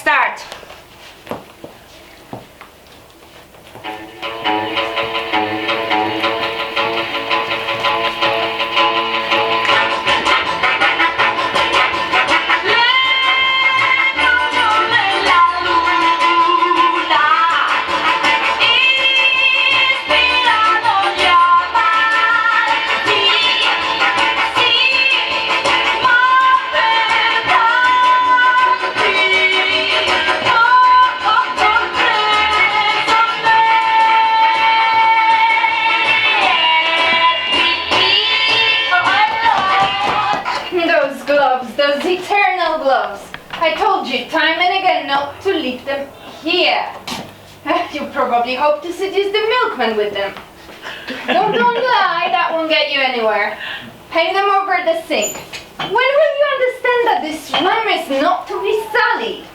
start. Those eternal gloves. I told you time and again not to leave them here. You probably hope to seduce the milkman with them. Don't lie, that won't get you anywhere. Hang them over the sink. When will you understand that this rhyme is not to be sullied?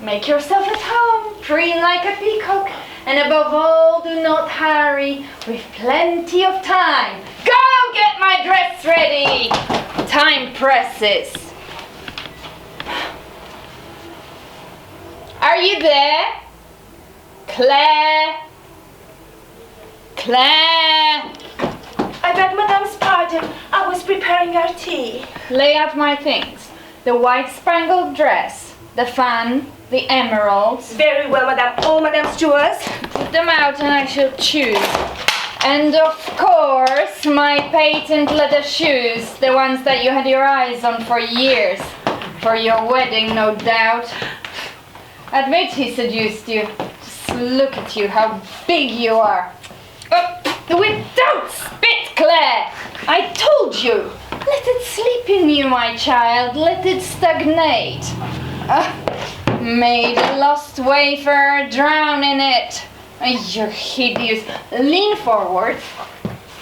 Make yourself at home, preen like a peacock, and above all, do not hurry, with plenty of time. Go get my dress ready! Time presses. Are you there? Claire? Claire? I beg Madame's pardon. I was preparing our tea. Lay out my things. The white spangled dress, the fan, the emeralds. Very well, Madame. All Madame's jewels. Put them out and I shall choose. And of course, my patent leather shoes, the ones that you had your eyes on for years. For your wedding, no doubt. Admit he seduced you. Just look at you, how big you are. Without spit, Claire! I told you! Let it sleep in you, my child. Let it stagnate. Made a lost wafer, drown in it. You're hideous. Lean forward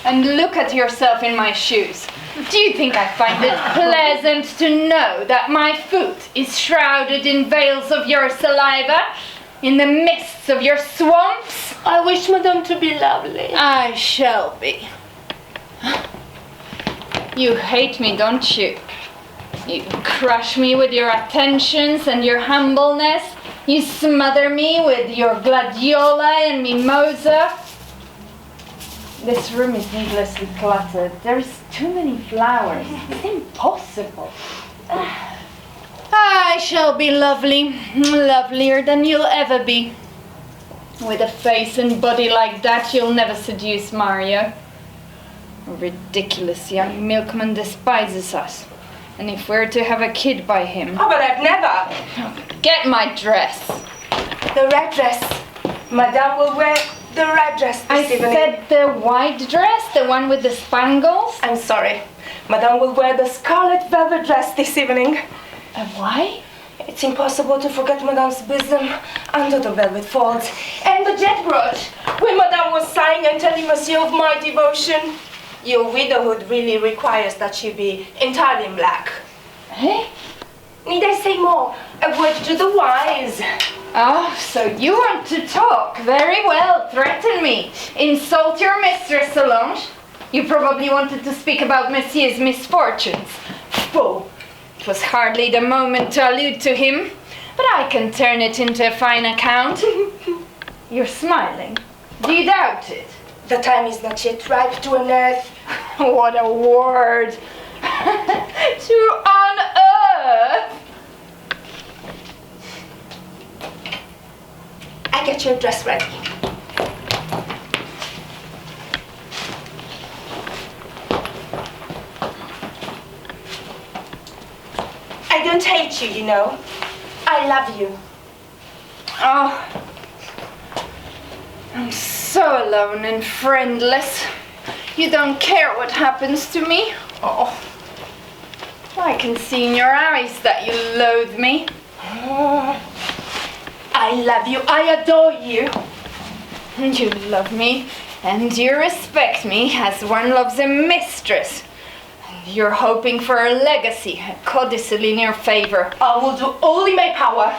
and look at yourself in my shoes. Do you think I find it pleasant to know that my foot is shrouded in veils of your saliva, in the mists of your swamps? I wish Madame to be lovely. I shall be. You hate me, don't you? You crush me with your attentions and your humbleness. You smother me with your gladiola and mimosa. This room is needlessly cluttered. There's too many flowers. It's impossible. I shall be lovely, lovelier than you'll ever be. With a face and body like that, you'll never seduce Mario. A ridiculous young milkman despises us. And if we're to have a kid by him... Oh, but I've never. Get my dress. The red dress. Madame will wear the red dress this evening. I said the white dress, the one with the spangles. I'm sorry. Madame will wear the scarlet velvet dress this evening. Why? It's impossible to forget Madame's bosom under the velvet folds. And the jet brooch, when Madame was sighing and telling Monsieur of my devotion. Your widowhood really requires that she be entirely in black. Eh? Need I say more? A word to the wise. Oh, so you want to talk. Very well, threaten me. Insult your mistress, Solange. You probably wanted to speak about Monsieur's misfortunes. Fool. It was hardly the moment to allude to him, but I can turn it into a fine account. You're smiling. Do you doubt it? The time is not yet ripe to unearth. What a word! To unearth! I get your dress ready. I don't hate you, you know. I love you. Oh, I'm so alone and friendless. You don't care what happens to me? Oh, I can see in your eyes that you loathe me. I love you. I adore you. You love me and you respect me as one loves a mistress. You're hoping for a legacy, a codicil in your favor. I will do all in my power.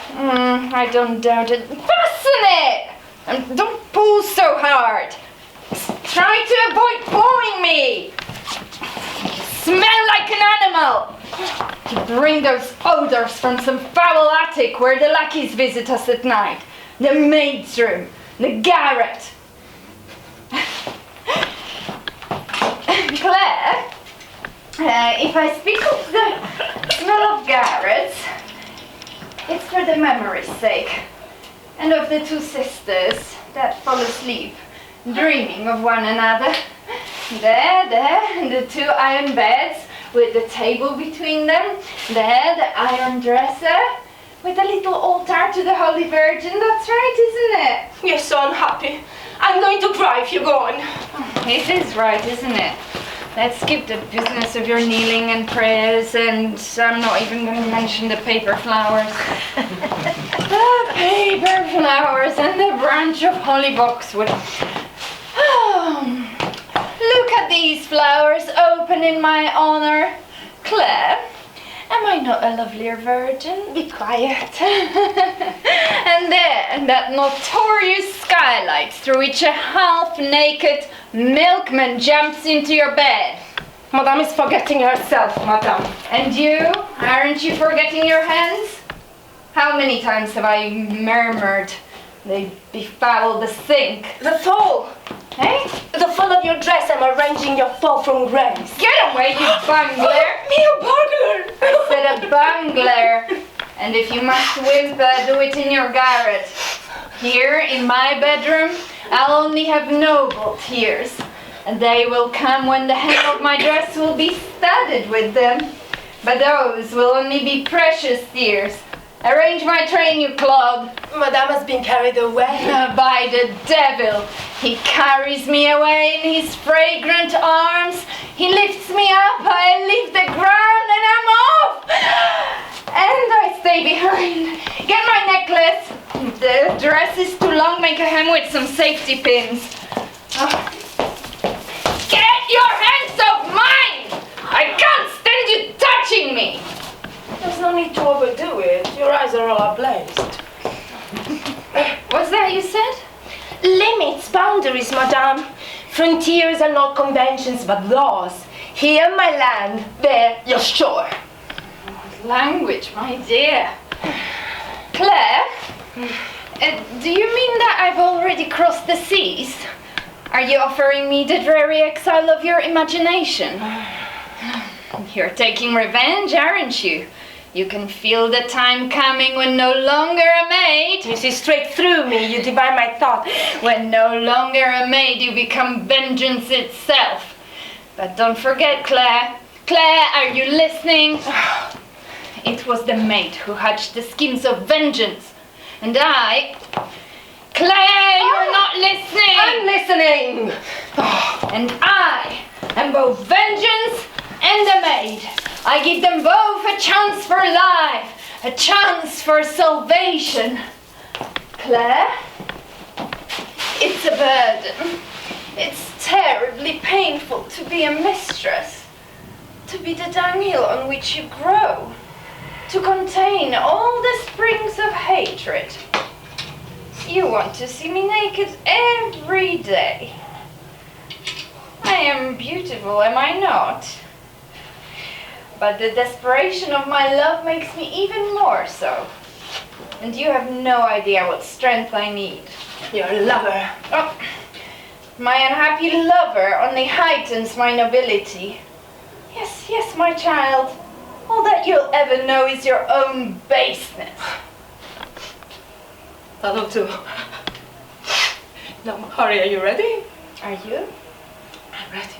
I don't doubt it. Fasten it! And don't pull so hard. Try to avoid pulling me. You smell like an animal. You bring those odors from some foul attic where the lackeys visit us at night. The maid's room, the garret. Claire, if I speak of the smell of garrets, it's for the memory's sake, and of the two sisters that fall asleep, dreaming of one another. There, the two iron beds with the table between them. There, the iron dresser with a little altar to the Holy Virgin. That's right, isn't it? You're so unhappy. I'm going to cry if you go on. It is right, isn't it? Let's skip the business of your kneeling and prayers, and I'm not even going to mention the paper flowers. The paper flowers and the branch of holly boxwood. Oh, look at these flowers open in my honor. Claire, am I not a lovelier virgin? Be quiet. And there, that notorious skylight through which a half-naked milkman jumps into your bed. Madame is forgetting herself, madame. And you? Aren't you forgetting your hands? How many times have I murmured they befoul the sink? The fall. Eh? The fall of your dress. I'm arranging your fall from grace. Get away, you bungler! Me a burglar! I said a bungler. And if you must whimper, do it in your garret. Here, in my bedroom, I'll only have noble tears. And they will come when the hem of my dress will be studded with them. But those will only be precious tears. Arrange my train, you clod. Madame has been carried away. By the devil. He carries me away in his fragrant arms. He lifts me up, I leave the ground, and I'm off. And I stay behind. Get my necklace. The dress is too long. Make a hem with some safety pins. Oh. Get your hands off mine! I can't stand you touching me. There's no need to overdo it. Your eyes are all ablaze. What's that you said? Limits, boundaries, madame. Frontiers are not conventions, but laws. Here, my land. There, your shore. Language, my dear. Claire, do you mean that I've already crossed the seas? Are you offering me the dreary exile of your imagination? You're taking revenge, aren't you? You can feel the time coming when no longer a maid. You see straight through me, you divine my thought. When no longer a maid, you become vengeance itself. But don't forget, Claire. Claire, are you listening? It was the maid who hatched the schemes of vengeance. And I... Claire, you're not listening! I'm listening! And I am both vengeance and a maid. I give them both a chance for life, a chance for salvation. Claire, it's a burden. It's terribly painful to be a mistress, to be the dunghill on which you grow, to contain all the springs of hatred. You want to see me naked every day. I am beautiful, am I not? But the desperation of my love makes me even more so. And you have no idea what strength I need. Your lover. Oh, my unhappy lover only heightens my nobility. Yes, yes, my child. All that you'll ever know is your own baseness. That'll do. Now, hurry, are you ready? Are you? I'm ready.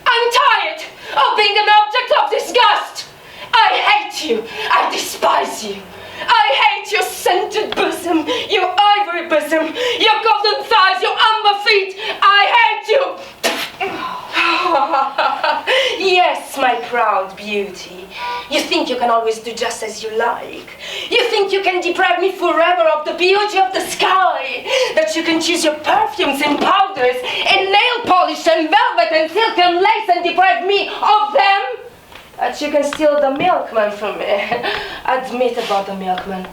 I'm tired of being an object of disgust. I hate you. I despise you. I hate your scented bosom, your ivory bosom, your golden thighs, your amber feet. I hate you. Yes, my proud beauty. You think you can always do just as you like. You think you can deprive me forever of the beauty of the sky. That you can choose your perfumes and powders and nail polish and velvet and silk and lace and deprive me of them. That you can steal the milkman from me. Admit about the milkman.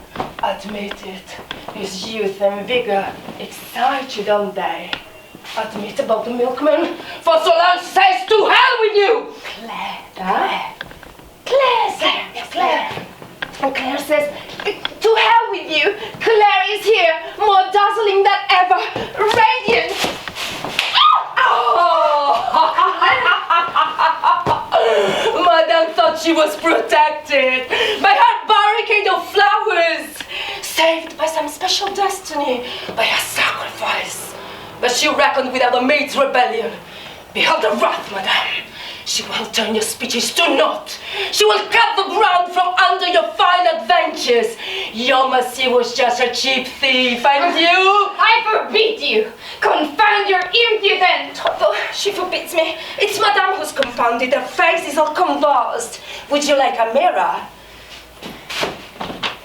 Admit it. His youth and vigor excite you, don't they? Admit about the milkman. For Solange says to hell with you! Claire, Claire, Claire. And Claire says, to hell with you. Claire is here, more dazzling than ever, radiant. Madame thought she was protected by her barricade of flowers, saved by some special destiny, by her sacrifice. But she reckoned without the Maids' rebellion. Behold the wrath, madame. She will turn your speeches to naught. She will cut the ground from under your fine adventures. Your monsieur was just a cheap thief, and you... I forbid you! Confound your impudence! Oh, she forbids me. It's madame who's confounded. Her face is all convulsed. Would you like a mirror?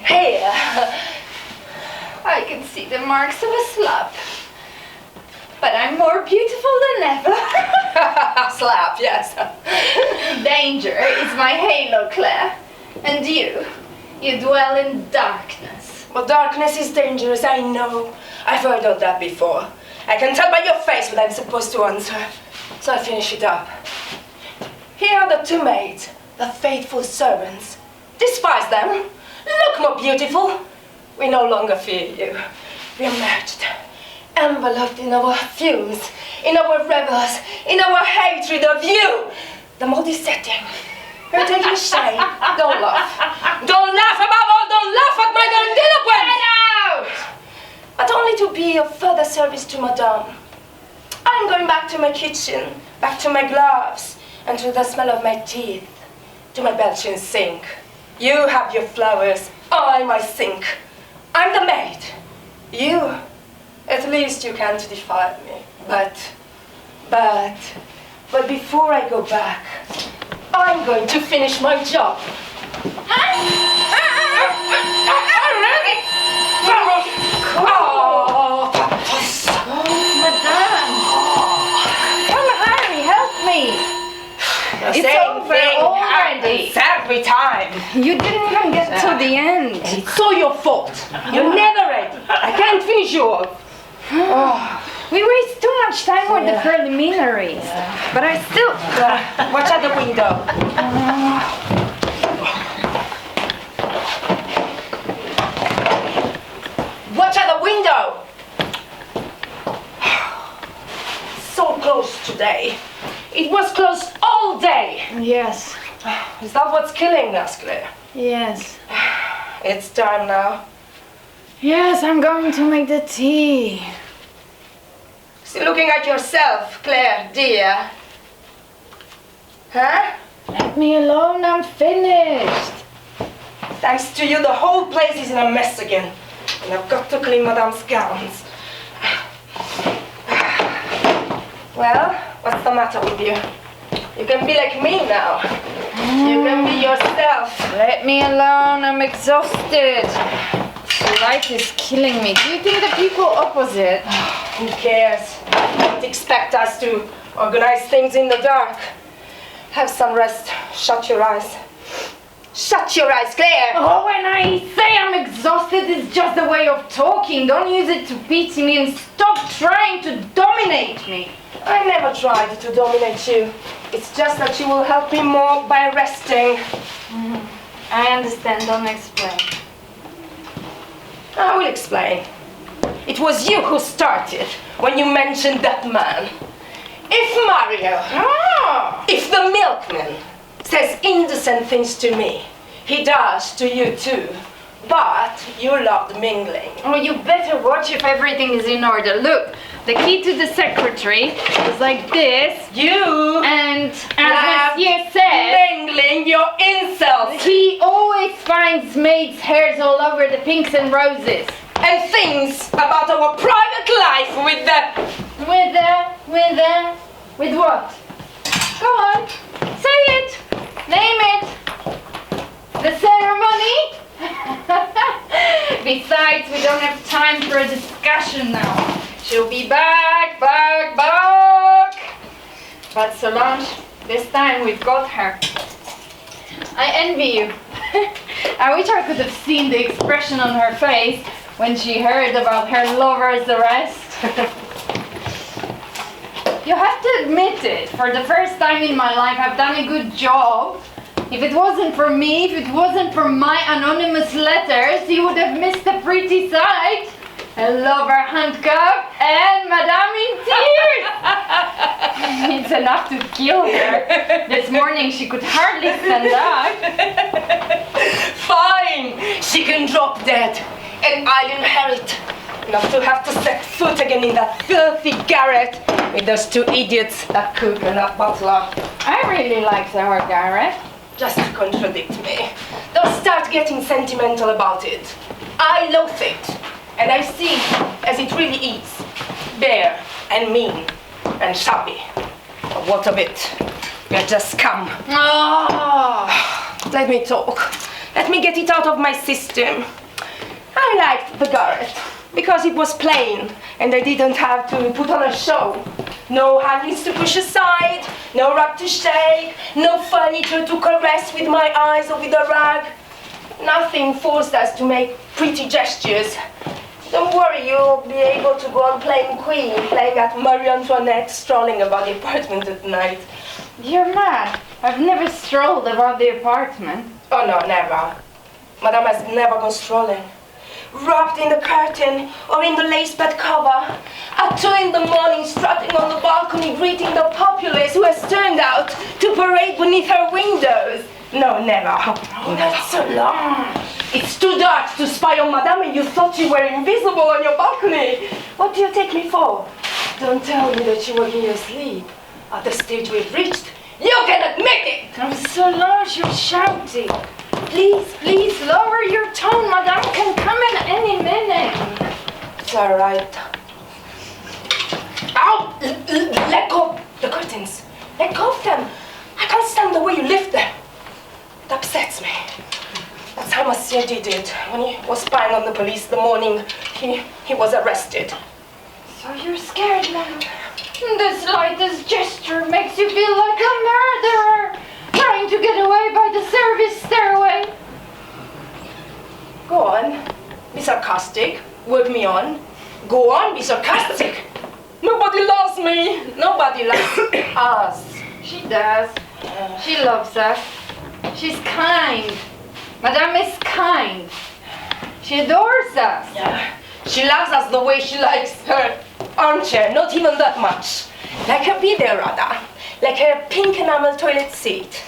Here. I can see the marks of a slap. But I'm more beautiful than ever. Slap, yes. Danger is my halo, Claire. And you dwell in darkness. Well, darkness is dangerous, I know. I've heard of that before. I can tell by your face what I'm supposed to answer. So I'll finish it up. Here are the two maids, the faithful servants. Despise them. Look more beautiful. We no longer fear you. We are merged. Enveloped in our fumes, in our rebels, in our hatred of you. The mood is setting. You're taking shame. Don't laugh. Don't laugh, above all, don't laugh at my grandiloquence! Get out! But only to be of further service to madame. I'm going back to my kitchen, back to my gloves, and to the smell of my teeth, to my Belgian sink. You have your flowers, I my sink. I'm the maid. You... At least you can't defile me. But before I go back, I'm going to finish my job. Madame! Come, Harry, help me! It's over already. Every time. You didn't even get to the end. It's all your fault. You're never ready. I can't finish you off. We waste too much time with the preliminaries. But I still... Watch out the window. Watch out the window. So close today. It was close all day. Yes. Is that what's killing us, Claire? Yes. It's time now. Yes, I'm going to make the tea. Still looking at yourself, Claire, dear. Huh? Let me alone, I'm finished. Thanks to you, the whole place is in a mess again. And I've got to clean Madame's gowns. Well, what's the matter with you? You can be like me now. You can be yourself. Let me alone, I'm exhausted. The light is killing me. Do you think the people opposite? Who cares? Don't expect us to organize things in the dark. Have some rest. Shut your eyes. Shut your eyes, Claire! Oh, when I say I'm exhausted, it's just a way of talking. Don't use it to pity me and stop trying to dominate me. I never tried to dominate you. It's just that you will help me more by resting. I understand, don't explain. I will explain. It was you who started when you mentioned that man. If Mario, if the milkman says indecent things to me, he does to you too. But you loved mingling. Oh, you better watch if everything is in order. Look, the key to the secretary is like this. You and as Monsieur said, mingling your insults. He always finds maids' hairs all over the pinks and roses. And things about our private life with what? Go on, say it, name it. The ceremony? Besides, we don't have time for a discussion now. She'll be back. But Solange, this time we've got her. I envy you. I wish I could have seen the expression on her face when she heard about her lover's arrest. You have to admit it, for the first time in my life I've done a good job If it wasn't for me, if it wasn't for my anonymous letters, you would have missed a pretty sight. A lover handcuffed and Madame in tears. It's enough to kill her. This morning she could hardly stand up. Fine, she can drop dead, and I'll inherit. Not to have to set foot again in that filthy garret with those two idiots, that cook and that butler. I really liked our Garrett. Just to contradict me. Don't start getting sentimental about it. I loathe it, and I see as it really is. Bare and mean and shabby. But what of it? You're just scum. Oh. Let me talk. Let me get it out of my system. I liked the garret because it was plain and I didn't have to put on a show. No hangings to push aside, no rug to shake, no furniture to caress with my eyes or with a rag. Nothing forced us to make pretty gestures. Don't worry, you'll be able to go on playing Queen, playing at Marie Antoinette, strolling about the apartment at night. You're mad. I've never strolled about the apartment. Oh no, never. Madame has never gone strolling. Wrapped in the curtain or in the lace bed cover, at 2 in the morning strutting on the balcony greeting the populace who has turned out to parade beneath her windows. No, never. Oh, that's so long. It's too dark to spy on Madame and you thought you were invisible on your balcony. What do you take me for? Don't tell me that you were in your sleep. At the stage we've reached, you can admit it! Oh, Solange, you're shouting. Please, please, lower your tone. Madame can come in any minute. It's all right. Ow! Let go the curtains. Let go of them. I can't stand the way you lift them. It upsets me. That's how Monsieur did it. When he was spying on the police the morning he was arrested. So you're scared now? The slightest gesture makes you feel like a murderer, trying to get away by the service stairway. Go on, be sarcastic, work me on. Go on, be sarcastic. Nobody loves me. Nobody loves us. She does. She loves us. She's kind. Madame is kind. She adores us. Yeah. She loves us the way she likes her armchair, not even that much. Like her bidet, rather. Like her pink enamel toilet seat.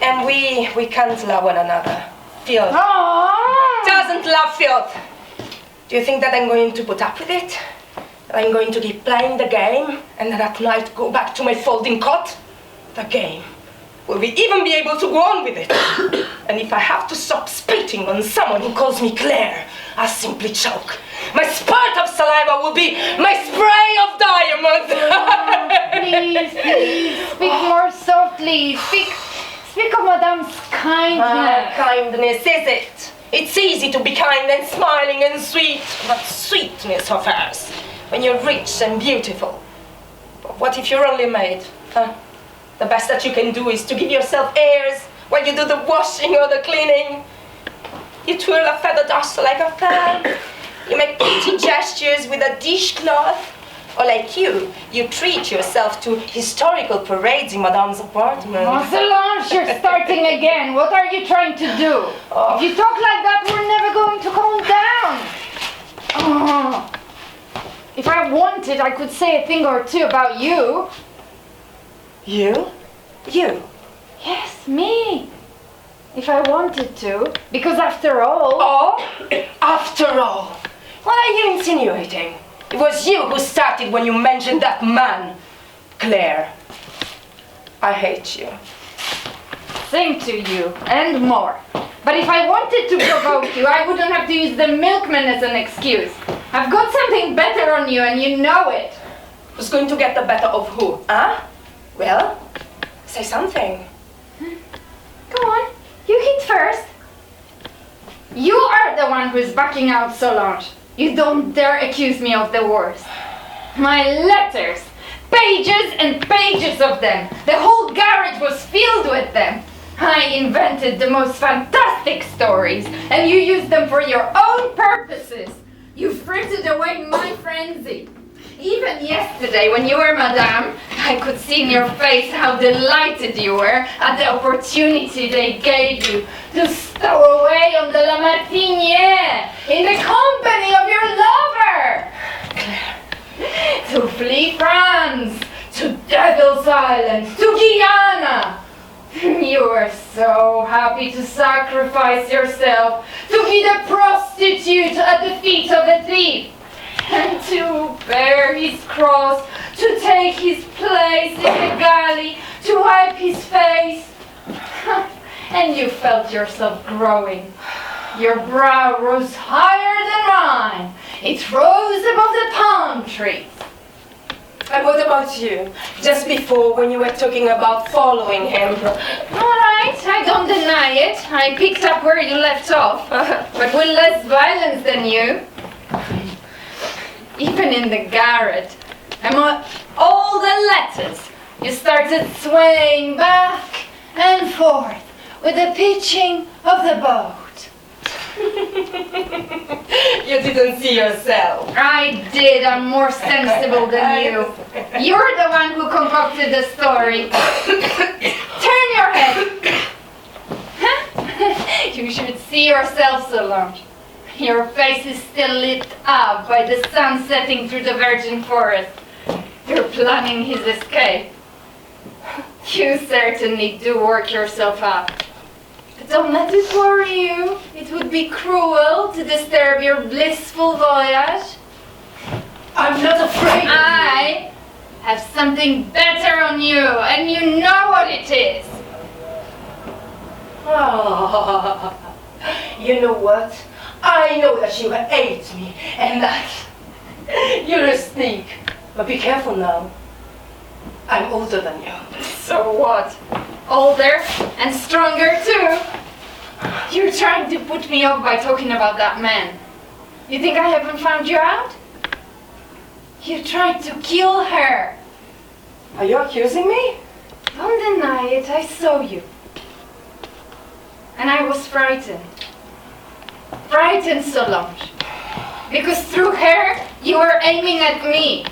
And we can't love one another. Filth. Aww. Doesn't love filth. Do you think that I'm going to put up with it? That I'm going to keep playing the game and then at night go back to my folding cot? The game. Will we even be able to go on with it? And if I have to stop spitting on someone who calls me Claire, I'll simply choke. My spurt of saliva will be my spray of diamonds. Please, please, speak more softly. Speak of Madame's kindness. Kindness, is it? It's easy to be kind and smiling and sweet, but sweetness of hers, when you're rich and beautiful. But what if you're only a maid? Huh? The best that you can do is to give yourself airs while you do the washing or the cleaning. You twirl a feather duster like a fan. You make pretty gestures with a dishcloth. Or like you treat yourself to historical parades in Madame's apartment. Oh, Solange, you're starting again. What are you trying to do? Oh. If you talk like that, we're never going to calm down. Oh. If I wanted, I could say a thing or two about you. You? You? Yes, me. If I wanted to. Because after all... Oh? After all? What are you insinuating? It was you who started when you mentioned that man. Claire. I hate you. Same to you, and more. But if I wanted to provoke you, I wouldn't have to use the milkman as an excuse. I've got something better on you, and you know it. Who's going to get the better of who, huh? Well, say something. Go on, you hit first. You are the one who's backing out Solange. You don't dare accuse me of the worst. My letters, pages and pages of them. The whole garage was filled with them. I invented the most fantastic stories, and you used them for your own purposes. You frittered away my frenzy. Even yesterday, when you were Madame, I could see in your face how delighted you were at the opportunity they gave you to stow away on the La Martiniere in the company of your lover. To flee France, to Devil's Island, to Guyana. You were so happy to sacrifice yourself, to be the prostitute at the feet of the thief, and to bear his cross, to take his place in the galley, to wipe his face. And you felt yourself growing. Your brow rose higher than mine. It rose above the palm trees. And what about you? Just before, when you were talking about following him. All right, I don't deny it. I picked up where you left off, but with less violence than you. Even in the garret, among all the letters, you started swaying back and forth with the pitching of the boat. You didn't see yourself. I did. I'm more sensible than you. You're the one who concocted the story. Turn your head. You should see yourself, Solange. Your face is still lit up by the sun setting through the virgin forest. You're planning his escape. You certainly do work yourself up. But don't let it worry you. It would be cruel to disturb your blissful voyage. I'm not afraid. I have something better on you, and you know what it is. Oh, you know what? I know that you hate me, and that you're a sneak. But be careful now. I'm older than you. So what? Older and stronger too. You're trying to put me off by talking about that man. You think I haven't found you out? You tried to kill her. Are you accusing me? Don't deny it, I saw you. And I was frightened. Frightened, Solange. Because through her, you were aiming at me.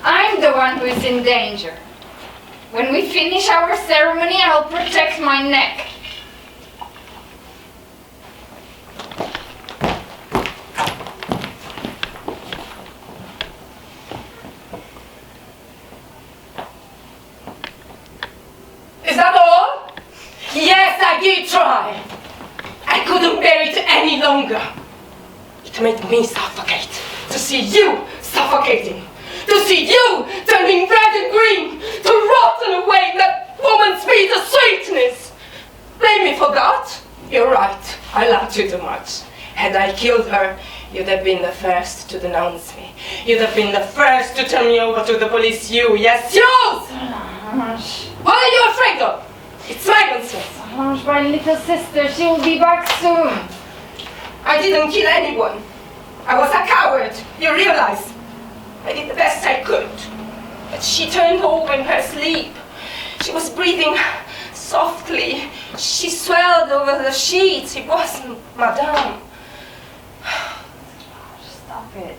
I'm the one who is in danger. When we finish our ceremony, I'll protect my neck. Is that all? Yes, I did try. I couldn't bear it any longer. It made me suffocate to see you suffocating. To see you turning red and green, to rotten away that woman's bitter sweetness. Blame me for that? You're right, I loved you too much. Had I killed her, you'd have been the first to denounce me. You'd have been the first to turn me over to the police, you, yes, you! Solange. What are you afraid of? It's my concern. Solange, my little sister, she will be back soon. I didn't kill anyone. I was a coward, you realize? I did the best I could. But she turned over in her sleep. She was breathing softly. She swelled over the sheets. It wasn't Madame. Stop it.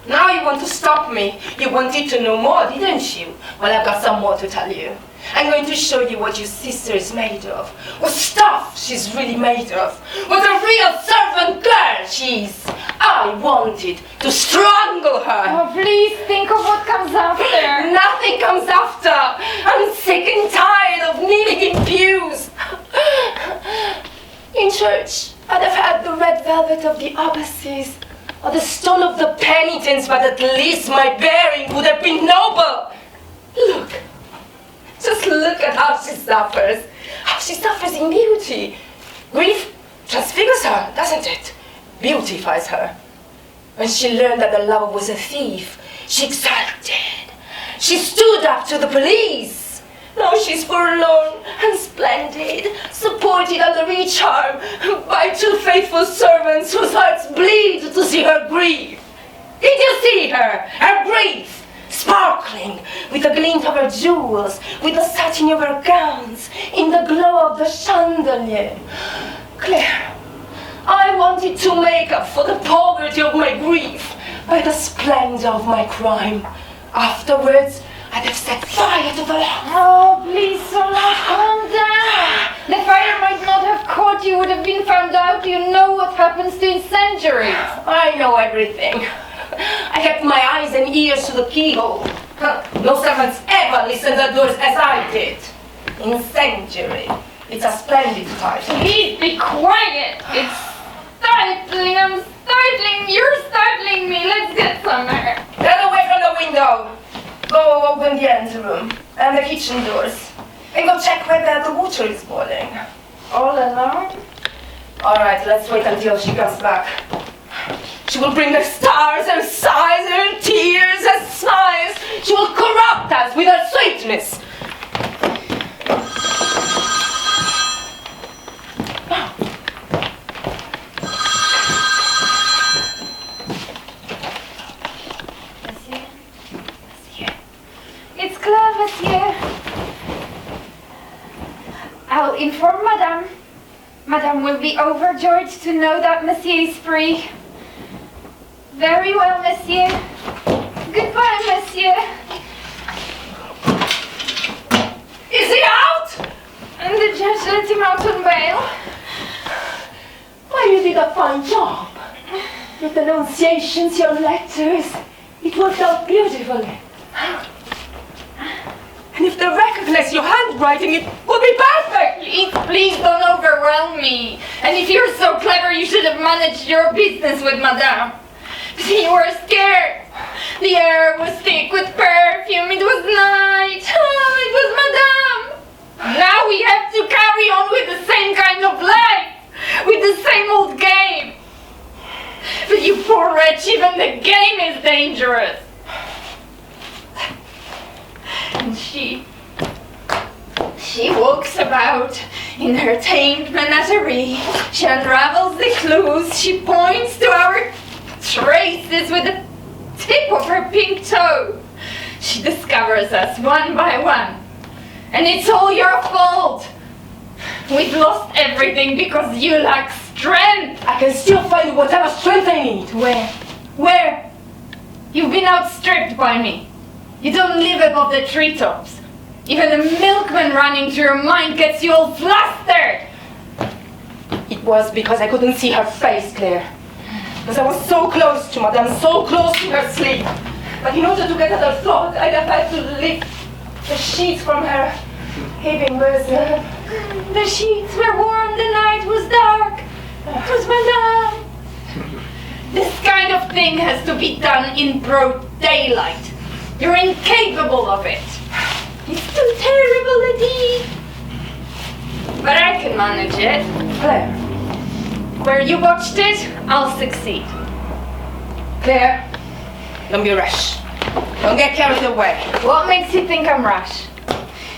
Now you want to stop me. You wanted to know more, didn't you? Well, I've got some more to tell you. I'm going to show you what your sister is made of. What stuff she's really made of. What a real servant girl she is. I wanted to strangle her. Oh, please think of what comes after. Nothing comes after. I'm sick and tired of kneeling in pews. In church, I'd have had the red velvet of the abbesses, or the stole of the penitents, but at least my bearing would have been noble. Look. Just look at how she suffers. How she suffers in beauty. Grief transfigures her, doesn't it? Beautifies her. When she learned that the lover was a thief, she exulted. She stood up to the police. Now she's forlorn and splendid, supported under each arm by two faithful servants whose hearts bleed to see her grieve. Did you see her? Her grief? Sparkling with the glint of her jewels, with the satin of her gowns, in the glow of the chandelier. Claire, I wanted to make up for the poverty of my grief by the splendor of my crime. Afterwards, I'd have set fire to the loft. Oh, please, Solange, calm down. The fire might not have caught you, would have been found out. You know what happens to incendiaries. I know everything. I kept my eyes and ears to the keyhole. No servants ever listened to the doors as I did. Incendiary. It's a splendid title. Please be quiet. It's startling. I'm startling. You're startling me. Let's get somewhere. Get away from the window. Go open the anteroom and the kitchen doors. And go check whether the water is boiling. All alone? Alright, let's wait until she comes back. She will bring the stars and sighs and tears and smiles. She will corrupt us with her sweetness. It's Claire, monsieur. I'll inform Madame. Madame will be overjoyed to know that monsieur is free. Very well, monsieur. Goodbye, monsieur. Is he out? And the judge let him out on bail. Why, you did a fine job. Your denunciations, your letters, it worked out beautifully. And if they recognize your handwriting, it would be perfect! Please don't overwhelm me. And if you're so clever, you should have managed your business with Madame. You were scared. The air was thick with perfume. It was night. Oh, it was Madame. Now we have to carry on with the same kind of life, with the same old game. But you poor wretch, even the game is dangerous. And she walks about in her tamed menagerie. She unravels the clues. She points to our traces with the tip of her pink toe. She discovers us one by one. And it's all your fault. We've lost everything because you lack strength. I can still find whatever strength I need. Where? Where? You've been outstripped by me. You don't live above the treetops. Even the milkman running through your mind gets you all flustered. It was because I couldn't see her face, Claire. Because I was so close to Madame, so close to her sleep. But in order to get at her thought, I'd have had to lift the sheets from her heaving bosom. The sheets were warm, the night was dark. It was Madame. This kind of thing has to be done in broad daylight. You're incapable of it. It's too terrible a deed. But I can manage it. Claire. Where you watched it, I'll succeed. Claire, don't be rash. Don't get carried away. What makes you think I'm rash?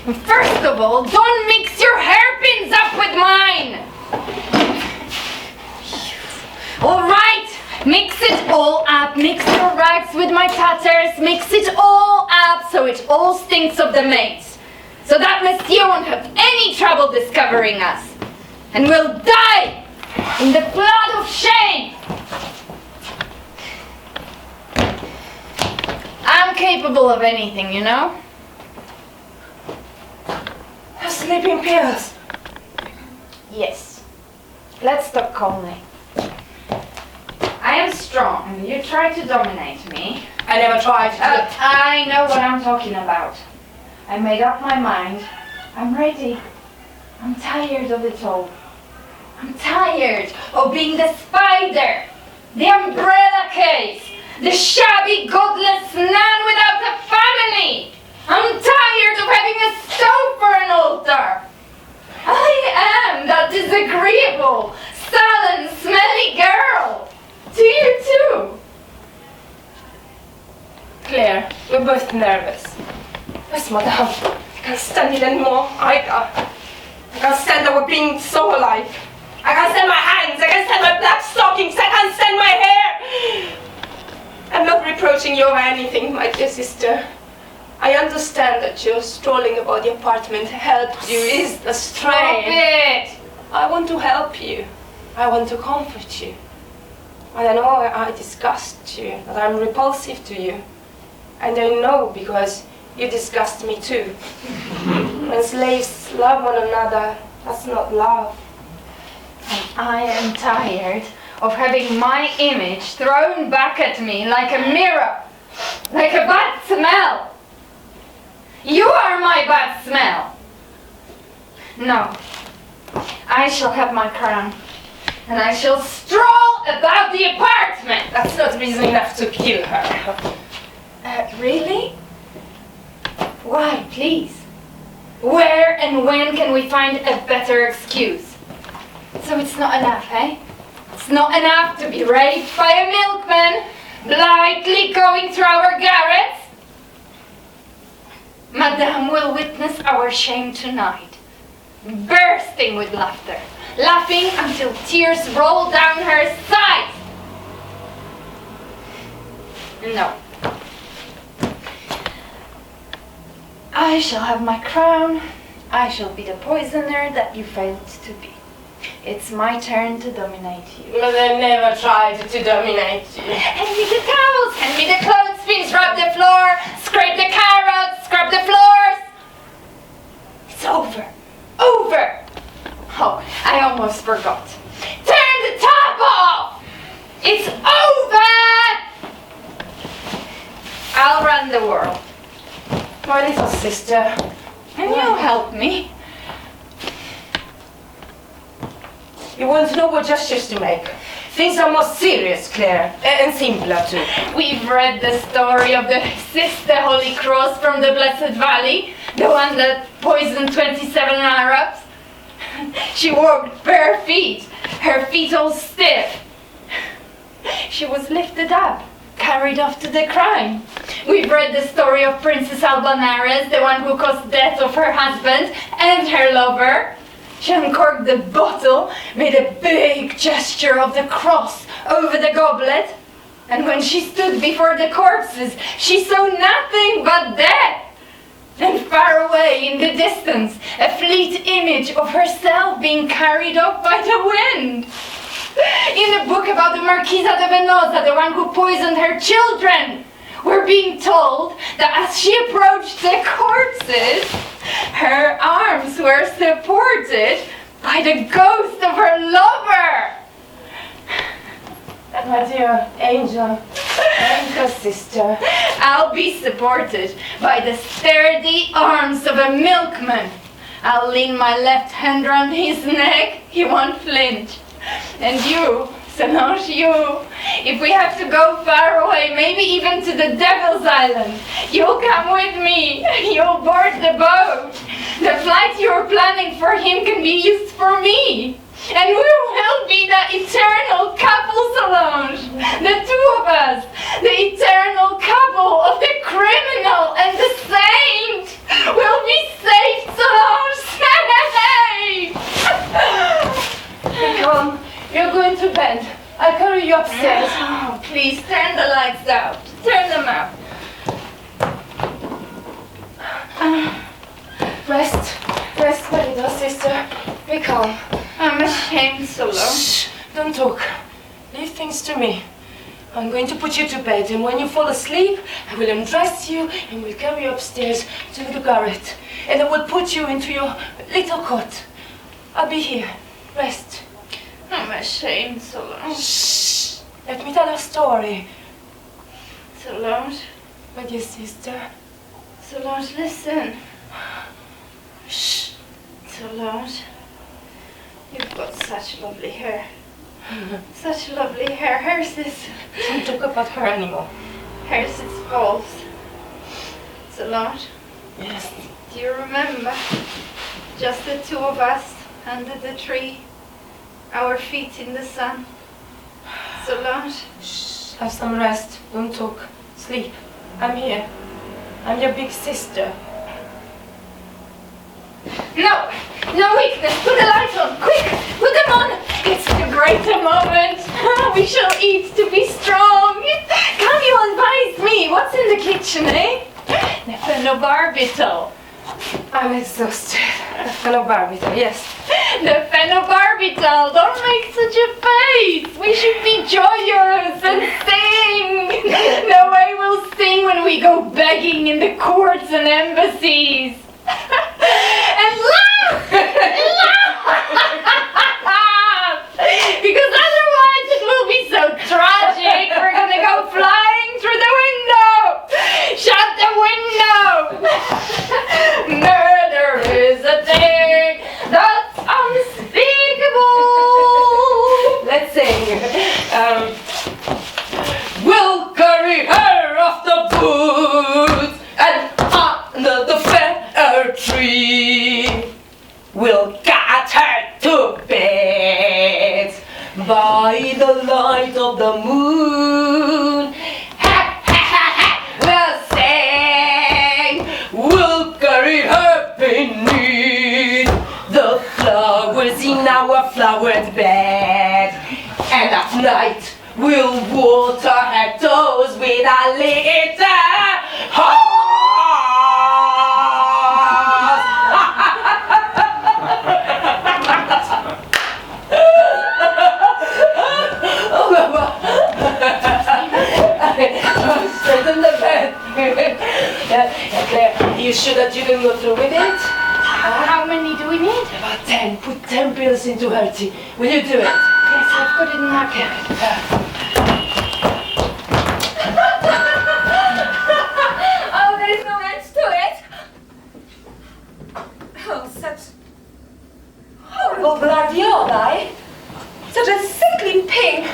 First of all, don't mix your hairpins up with mine! All right, mix it all up. Mix your rags with my tatters. Mix it all up so it all stinks of the maids. So that Monsieur won't have any trouble discovering us. And we'll die in the flood of shame. I'm capable of anything, you know? Sleeping pills. Yes. Let's talk calmly. I am strong. You try to dominate me. I never tried to do it. I know what I'm talking about. I made up my mind. I'm ready. I'm tired of it all. I'm tired of being the spider, the umbrella case, the shabby, godless nun without a family. I'm tired of having a stove for an altar. I am that disagreeable, sullen, smelly girl. To you too. Claire, we're both nervous. Yes, Madame. I can't stand it anymore either. I can't stand that we're being so alive. I can't stand my hands. I can't stand my black stockings. I can't stand my hair. I'm not reproaching you or anything, my dear sister. I understand that you're strolling about the apartment helped you is the strain. Stop it! I want to help you. I want to comfort you. And I know I disgust you, that I'm repulsive to you. And I know because You disgust me too. When slaves love one another, that's not love. And I am tired of having my image thrown back at me like a mirror, like a bad smell. You are my bad smell. No, I shall have my crown, and I shall stroll about the apartment. That's not reason enough to kill her. Really? Why, please? Where and when can we find a better excuse? So it's not enough, eh? It's not enough to be raped by a milkman, blithely going through our garrets. Madame will witness our shame tonight, bursting with laughter, laughing until tears roll down her sides. No. I shall have my crown. I shall be the poisoner that you failed to be. It's my turn to dominate you. But I never tried to dominate you. Hand me the towels, hand me the clothespins, rub the floor, scrape the carrots, scrub the floors. It's over. Over. Oh, I almost forgot. Turn the tap off. It's over. I'll run the world. My little sister. And you help me. You want to know what gestures to make. Things are more serious, Claire, and simpler too. We've read the story of the Sister Holy Cross from the Blessed Valley, the one that poisoned 27 Arabs. She walked bare feet, her feet all stiff. She was lifted up, carried off to the crime. We've read the story of Princess Albanares, the one who caused death of her husband and her lover. She uncorked the bottle, made a big gesture of the cross over the goblet, and when she stood before the corpses, she saw nothing but death. And far away in the distance, a fleet image of herself being carried off by the wind. In the book about the Marquisa de Venosa, the one who poisoned her children, we're being told that as she approached the corpses, her arms were supported by the ghost of her lover. My dear angel sister. I'll be supported by the sturdy arms of a milkman. I'll lean my left hand round his neck, he won't flinch. And you, Solange, you, if we have to go far away, maybe even to the Devil's Island, you'll come with me, you'll board the boat. The flight you're planning for him can be used for me. And we will be the eternal couple, Solange. The two of us, the eternal couple of the criminal and the saint. We'll be safe, Solange, safe! Come, you're going to bed. I'll carry you upstairs. Oh, please, turn the lights out. Turn them out. Rest, my little sister. Be calm. I'm ashamed, Solange. Shh, don't talk. Leave things to me. I'm going to put you to bed, and when you fall asleep, I will undress you and will carry you upstairs to the garret. And I will put you into your little cot. I'll be here. Rest. I'm ashamed, Solange. Shh! Let me tell a story. Solange. My dear sister. Solange, listen. Shh! Solange, you've got such lovely hair. Such lovely hair. Hers is... Don't talk about her anymore. Hers is false. Solange, Yes. do you remember? Just the two of us under the tree, our feet in the sun. Solange. Shh! Have some rest. Don't talk. Sleep. I'm here. I'm your big sister. No! No weakness! Put the lights on! Quick! Put them on! It's the greater moment! We shall eat to be strong! Come, you advise me! What's in the kitchen, eh? The phenobarbital. I'm exhausted. Phenobarbital, yes. The phenobarbital! Don't make such a face! We should be joyous and sing! The way we'll sing when we go begging in the courts and embassies. And laugh! Because otherwise it will be so tragic. We're gonna go flying through the window. Shut the window. Murder is a thing that's unspeakable. Let's sing. We'll carry her off the woods and under the fair tree. We'll get her to bed by the light of the moon. Ha ha ha ha! We'll sing. We'll carry her beneath the flowers in our flowered bed, and at night we'll water her toes with a little hose. Straighten the bed. Claire, you sure that you can go through with it? How many do we need? About 10. Put 10 pills into her tea. Will you do it? Yes, I've got it in my pocket. Oh, there is no end to it. Oh, such horrible gladioli. Such a sickly pink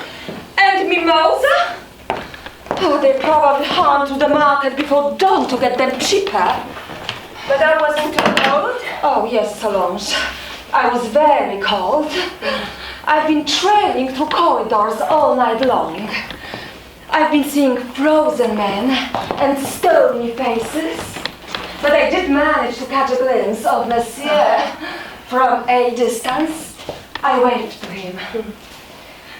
and mimosa. Oh, they probably harmed to the market before dawn to get them cheaper. But I wasn't too cold. Oh, yes, Solange. I was very cold. I've been trailing through corridors all night long. I've been seeing frozen men and stony faces. But I did manage to catch a glimpse of Monsieur from a distance. I waved to him.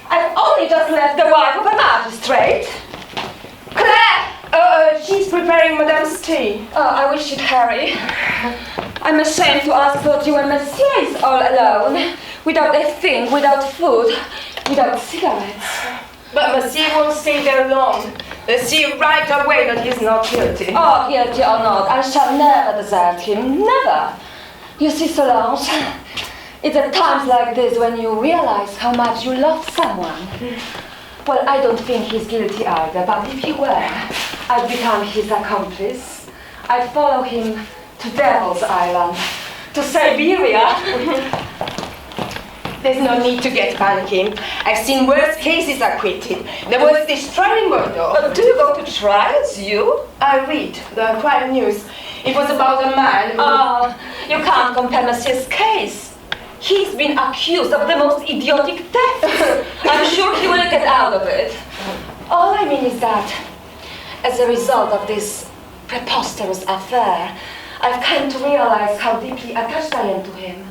I've only just left the wife of a magistrate. Claire! She's preparing Madame's tea. Oh, I wish you'd hurry. I'm ashamed to ask that you and Monsieur is all alone. Without a thing, without food, without cigarettes. But Monsieur won't stay there long. They'll see right away that he's not guilty. Oh, guilty or not, I shall never desert him. Never. You see, Solange, it's at times like this when you realize how much you love someone. Well, I don't think he's guilty either, but if he were, I'd become his accomplice. I'd follow him to Devil's Island, to Siberia. There's no need to get panicking. I've seen worse cases acquitted. There was this triangle, though. Do you go to trials, you? I read the crime news. It was about a man who... Oh, you can't compare Monsieur's case. He's been accused of the most idiotic theft. I'm sure he will get out of it. All I mean is that, as a result of this preposterous affair, I've come to realize how deeply attached I am to him.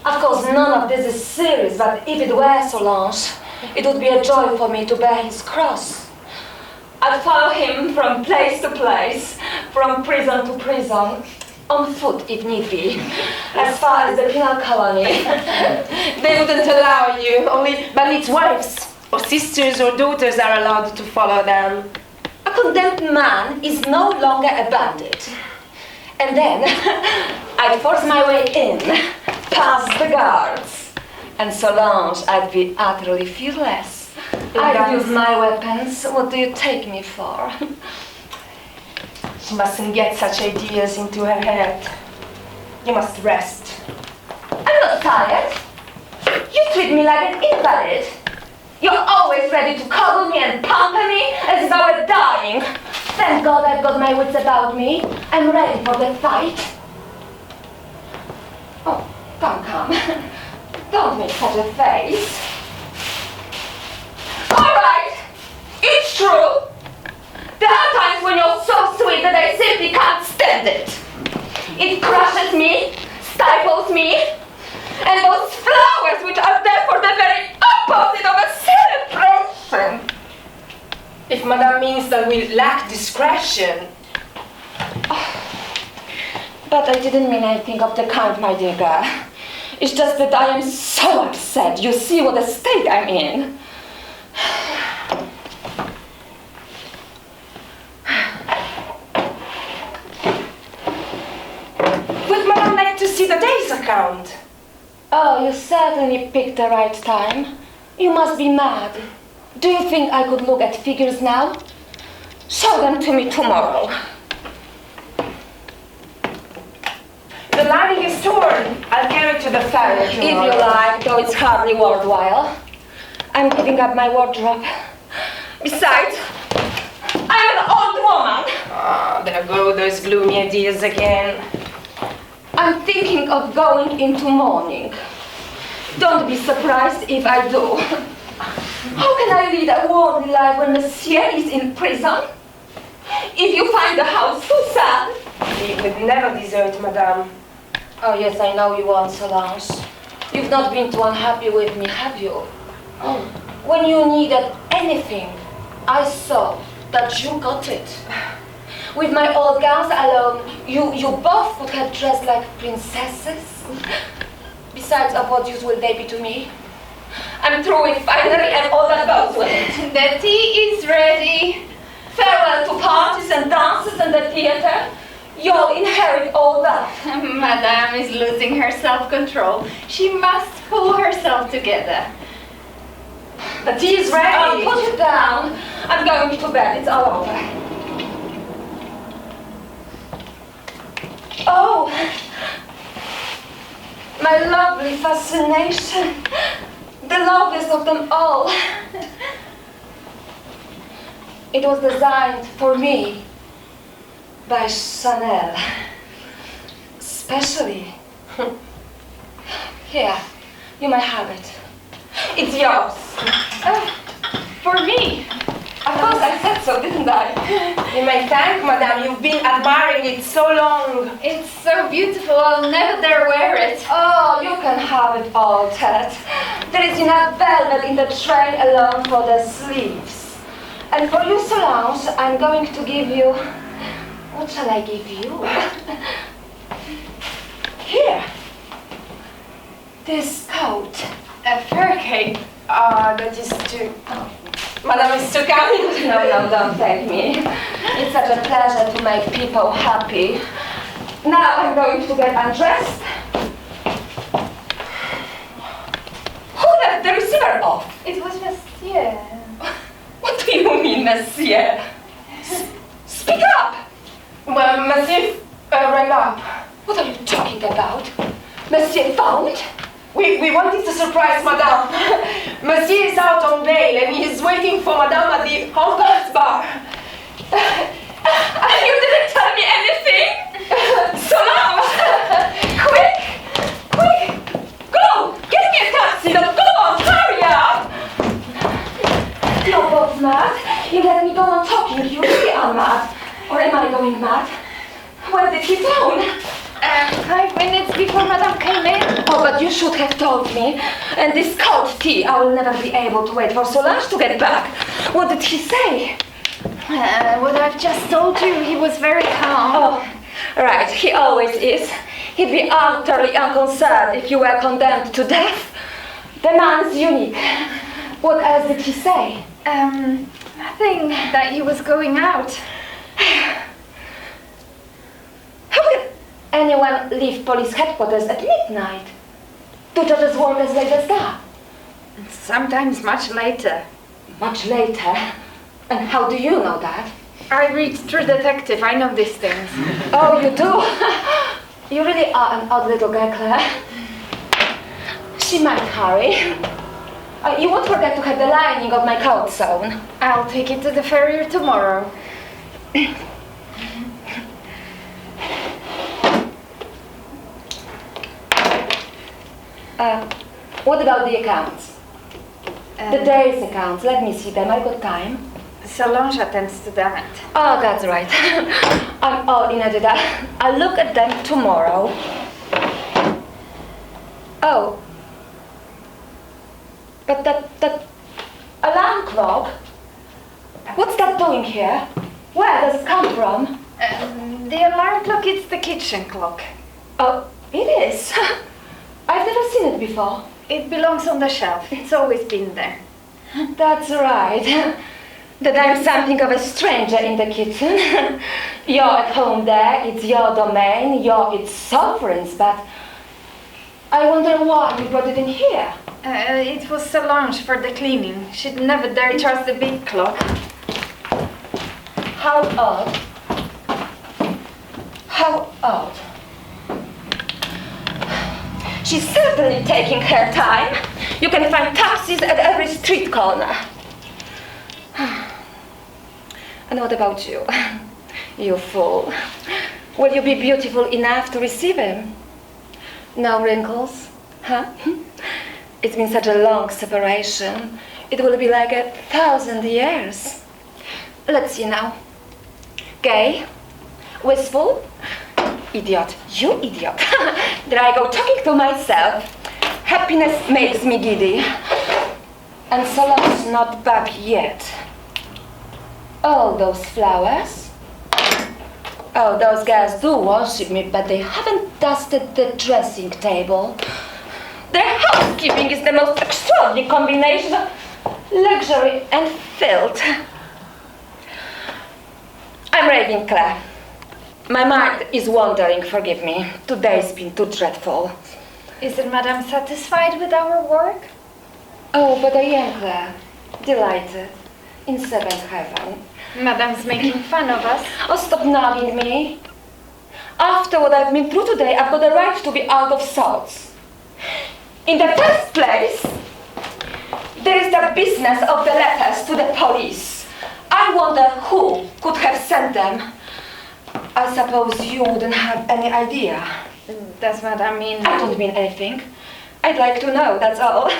Of course, none of this is serious, but if it were, Solange, it would be a joy for me to bear his cross. I'd follow him from place to place, from prison to prison, on foot if need be, as far as the penal colony. They wouldn't allow you, only bandits' wives, or sisters or daughters are allowed to follow them. A condemned man is no longer a bandit. And then I'd force my way in, past the guards. And Solange, I'd be utterly fearless. I'd use my weapons. What do you take me for? She mustn't get such ideas into her head. You must rest. I'm not tired. You treat me like an invalid. You're always ready to cuddle me and pamper me as if I were dying. Thank God I've got my wits about me. I'm ready for the fight. Oh, come. Don't make such a face. All right, it's true. There are times when you're so sweet that I simply can't stand it. It crushes me, stifles me, and those flowers which are there for the very opposite of a celebration. If Madame means that we lack discretion. But I didn't mean anything of the kind, my dear girl. It's just that I am so upset. You see what a state I'm in. account. Oh, you certainly picked the right time. You must be mad. Do you think I could look at figures now? Show them to me tomorrow. The lining is torn. I'll carry it to the ferry If you like, though it's hardly worthwhile. I'm giving up my wardrobe. Besides, I'm an old woman. Ah, there go those gloomy ideas again. I'm thinking of going into mourning. Don't be surprised if I do. How can I lead a worldly life when Monsieur is in prison? If you find the house so sad. He would never desert, madame. Oh yes, I know you won't, Solange. You've not been too unhappy with me, have you? Oh, when you needed anything, I saw that you got it. With my old gowns alone, you both would have dressed like princesses. Besides, of what use will they be to me? I'm through with finery and all that goes with it. The tea is ready. Farewell to parties and dances and the theater. You'll inherit all that. Madame is losing her self-control. She must pull herself together. The tea is ready. Oh, put it down. I'm going to bed. It's all over. Oh, my lovely fascination. The loveliest of them all. It was designed for me by Chanel. Specially. Here, you may have it. It's yours. For me. Of course I said so, didn't I? You may thank, madame. You've been admiring it so long. It's so beautiful, I'll never dare wear it. Oh, you can have it all, Ted. There is enough velvet in the train alone for the sleeves. And for you, Solange, I'm going to give you... What shall I give you? Here. This coat. A fur cape. Ah, that is too... Madame is too kind. No, don't thank me. It's such a pleasure to make people happy. Now I'm going to get undressed. Who left the receiver off? It was Monsieur. What do you mean, Monsieur? Speak up! Well, Monsieur rang up. What are you talking about? Monsieur found? We wanted to surprise madame. Monsieur is out on bail and he is waiting for madame at the Hong Kong bar. And you didn't tell me anything? Solange! Quick! Go! Get me a taxi! Now go on! Hurry up! You're both mad. You let me go on talking. You really are mad. Or am I going mad? When did he phone? 5 minutes before Madame came in. Oh, but you should have told me. And this cold tea, I will never be able to wait for Solange to get back. What did he say? What I've just told you, he was very calm. Oh, right, he always is. He'd be utterly unconcerned if you were condemned to death. The man's unique. What else did he say? Nothing, that he was going out. How can anyone leave police headquarters at midnight? Do judges work as late as that? Sometimes much later. Much later? And how do you know that? I read True Detective, I know these things. Oh, you do? You really are an odd little girl, Claire. She might hurry. You won't forget to have the lining of my coat sewn. I'll take it to the farrier tomorrow. What about the accounts? The day's accounts, let me see them, I've got time. Solange attends to that. Oh, that's right. I'm all in at that. I'll look at them tomorrow. Oh. But that alarm clock? What's that doing here? Where does it come from? The alarm clock is the kitchen clock. Oh, it is? I've never seen it before. It belongs on the shelf. It's always been there. That's right. That I'm something of a stranger in the kitchen. You're at home there, it's your domain, you're its sovereigns, but I wonder why you brought it in here. It was Solange for the cleaning. She'd never dare trust the big clock. How odd. How odd. She's certainly taking her time. You can find taxis at every street corner. And what about you? You fool. Will you be beautiful enough to receive him? No wrinkles? Huh? It's been such a long separation. It will be like 1,000 years. Let's see now. Gay? Wistful? Idiot. You idiot. There I go talking to myself. Happiness makes me giddy. And Solange's not back yet. All those flowers? Oh, those girls do worship me, but they haven't dusted the dressing table. Their housekeeping is the most extraordinary combination of luxury and filth. I'm raving, Claire. My mind is wandering, forgive me. Today's been too dreadful. Isn't Madame satisfied with our work? Oh, but I am, Claire. Delighted. In seventh heaven. Madame's making fun of us. Oh, stop nagging me. After what I've been through today, I've got the right to be out of sorts. In the first place, there is the business of the letters to the police. I wonder who could have sent them. I suppose you wouldn't have any idea. Does Madame mean... I don't mean anything. I'd like to know, that's all.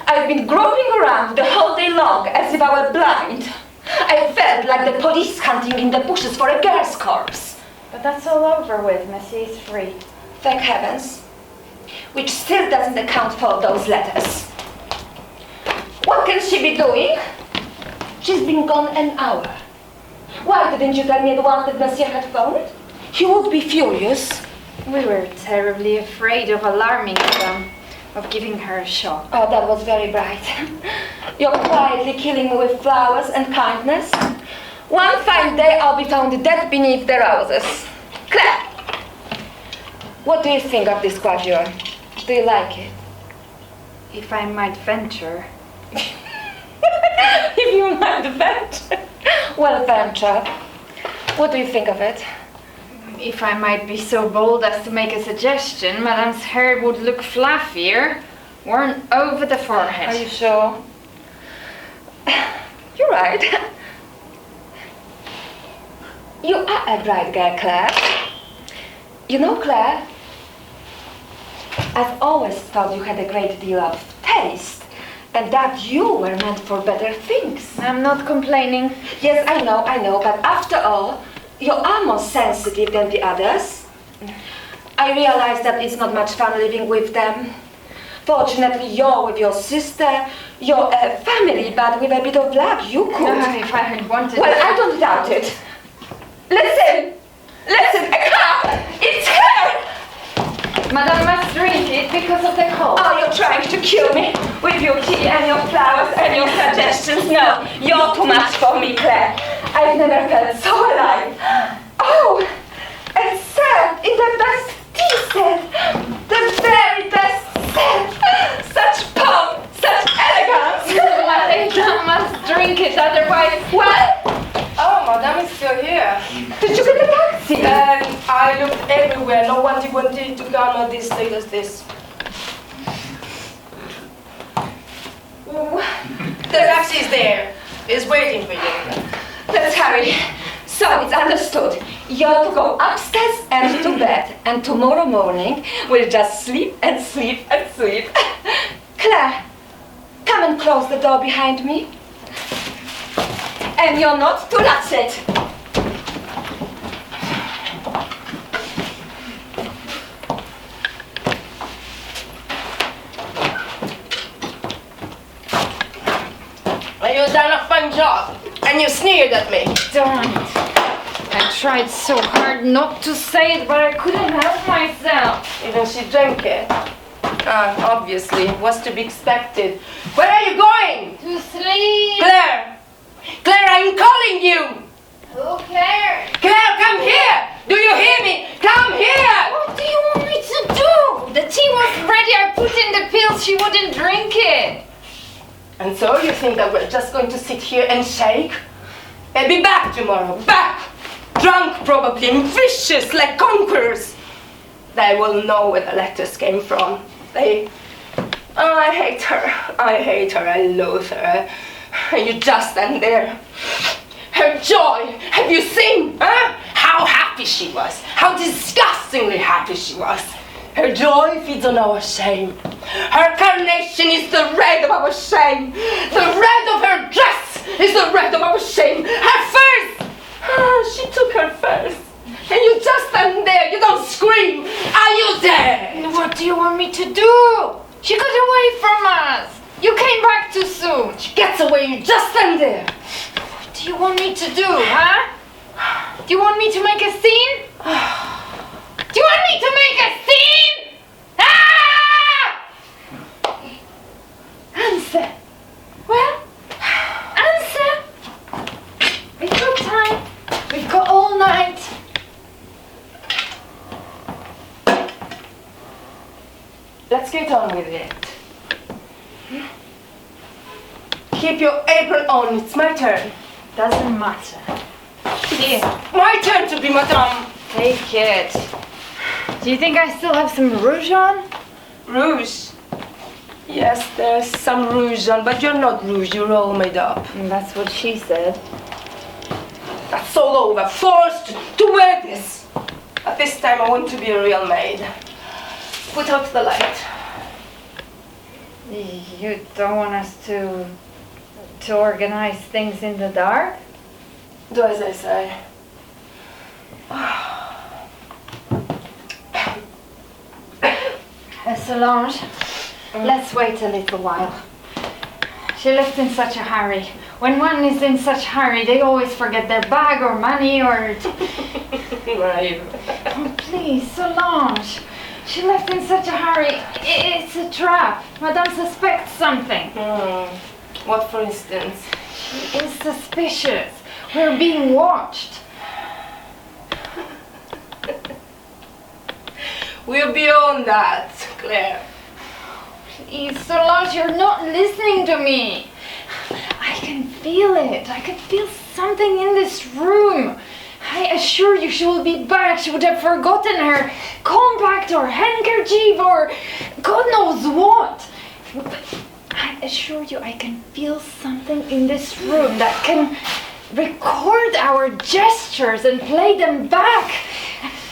I've been groping around the whole day long as if I were blind. I felt like the police hunting in the bushes for a girl's corpse. But that's all over with. Monsieur is free. Thank heavens. Which still doesn't account for those letters. What can she be doing? She's been gone an hour. Why didn't you tell me at once that Monsieur had phoned? He would be furious. We were terribly afraid of alarming Madame, of giving her a shock. Oh, that was very bright. You're quietly killing me with flowers and kindness. One fine day I'll be found dead beneath the roses. Claire! What do you think of this coiffure? Do you like it? If I might venture. If you might venture. Well, venture. What do you think of it? If I might be so bold as to make a suggestion, Madame's hair would look fluffier, worn over the forehead. Are you sure? You're right. You are a bright girl, Claire. You know, Claire, I've always thought you had a great deal of taste, and that you were meant for better things. I'm not complaining. Yes, I know, but after all, you are more sensitive than the others. I realize that it's not much fun living with them. Fortunately, you're with your sister, you're a family, but with a bit of luck, you could. If I had wanted... Well, I don't doubt it. Listen, a car! It's her! Madame must drink it because of the cold. Oh, you're trying to kill me with your tea and your flowers and your suggestions. No, you're too much for me, Claire. I've never felt so alive. Oh, and served in the best tea set. The very best set. Such pomp, such elegance. Margherita must drink it, otherwise... What? Oh, Madame is still here. Did you get a taxi? I looked everywhere. No one wanted to come at this late as this. The taxi is there. It's waiting for you. Let's hurry. So it's understood. You're to go upstairs and to bed, and tomorrow morning we'll just sleep and sleep and sleep. Claire, come and close the door behind me. And you're not to latch it. You've done a fine job, and you sneered at me. Don't. I tried so hard not to say it, but I couldn't help myself. Even she drank it. Obviously, what's to be expected. Where are you going? To sleep. Claire! Claire, I'm calling you! Oh, Claire. Claire, come here! Do you hear me? Come here! What do you want me to do? The tea was ready. I put in the pills. She wouldn't drink it. And so you think that we're just going to sit here and shake? They'll be back tomorrow, back! Drunk probably and vicious like conquerors. They will know where the letters came from. I hate her, I loathe her. And you just stand there. Her joy, have you seen? Huh? How happy she was, how disgustingly happy she was. Her joy feeds on our shame. Her carnation is the red of our shame. The red of her dress is the red of our shame. Her furs! She took her furs. And you just stand there, you don't scream. Are you there? What do you want me to do? She got away from us. You came back too soon. She gets away, you just stand there. What do you want me to do, huh? Do you want me to make a scene? Do you want me to make a scene? Ah! Answer. Well, answer. We've got time. We've got all night. Let's get on with it. Keep your apron on, it's my turn. Doesn't matter. Here, My turn to be madame. take it. Do you think I still have some rouge on? Rouge. Yes, there's some rouge on, but you're not rouge, you're all made up. That's what she said. That's all over. Forced to wear this. But this time I want to be a real maid. Put out the light. You don't want us to organize things in the dark? Do as I say. Solange, let's wait a little while. She left in such a hurry. When one is in such a hurry, they always forget their bag or money or... Right. Oh, please, Solange. She left in such a hurry. It's a trap. Madame suspects something. What, for instance? She is suspicious. We're being watched. We're beyond that, Claire. Please, Solange, you're not listening to me. I can feel it. I can feel something in this room. I assure you she will be back. She would have forgotten her compact or handkerchief or God knows what. But I assure you I can feel something in this room that can record our gestures and play them back.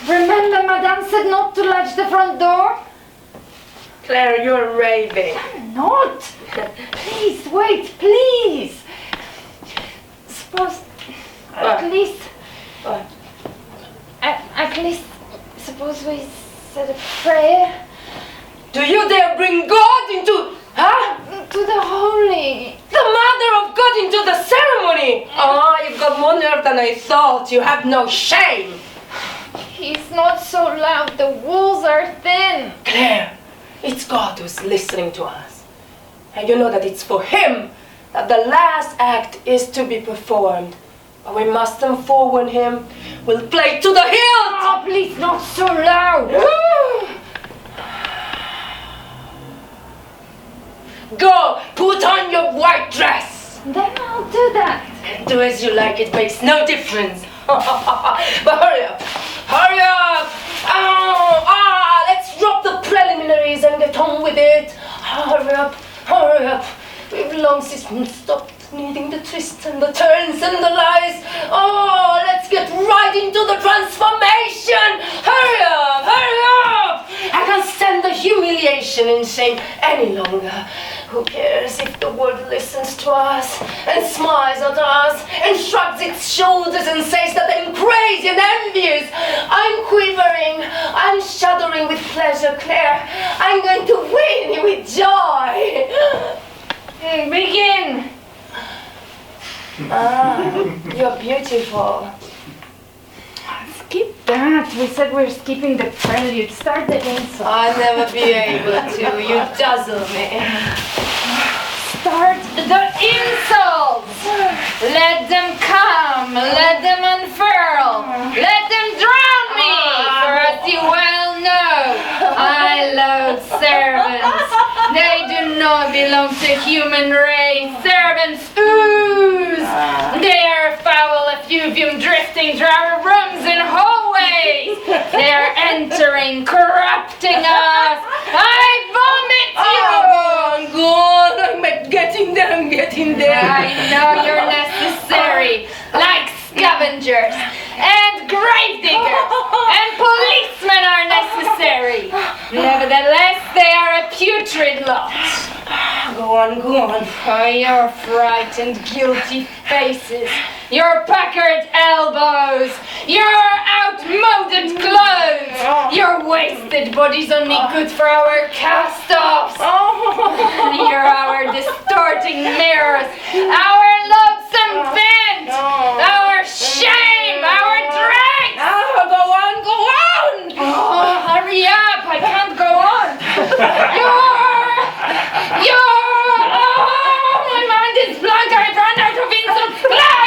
Remember Madame said not to latch the front door? Claire, you're raving. I'm not. Please, wait, please. Suppose at least... What? At least, suppose we said a prayer Do you dare bring God into... Huh? to the holy. The Mother of God into the ceremony! You've got more nerve than I thought. You have no shame. He's not so loud, the walls are thin. Claire, it's God who's listening to us. And you know that it's for Him that the last act is to be performed. But we mustn't forewarn Him. We'll play to the hilt! Oh, please, not so loud. Go, put on your white dress. Then I'll do that. And do as you like, it makes no difference. But hurry up, hurry up. Let's drop the preliminaries and get on with it. Hurry up, hurry up. We've long since stopped needing the twists and the turns and the lies. Let's get right into the transformation. Hurry up, hurry up. I can't stand the humiliation and shame any longer. Who cares if the world listens to us and smiles at us and shrugs its shoulders and says that I'm crazy and envious? I'm quivering, I'm shuddering with pleasure, Claire. I'm going to win with joy. Begin. You're beautiful. Skip that. We said we're skipping the prelude. Start the insult. I'll never be able to. You dazzle me. Start the insults. Let them come. Let them unfurl. Let them drown me. For as you well know, I love not belong to human race. Servants ooze. They are foul effluvium drifting through our rooms and hallways. They are entering, corrupting us. I vomit you. Go on, I'm getting there, I'm getting there. I know you're necessary, like scavengers and gravediggers and policemen are necessary. Nevertheless, they are a putrid lot. Go on, go on. Oh, your frightened, guilty faces, your puckered elbows, your outmoded clothes, your wasted bodies only good for our cast-offs. You're our distorting mirrors, our loathsome vent, our shame, our dregs. Go on, go on. Oh, hurry up, I can't go on. My mind is blank, I've run out of insults.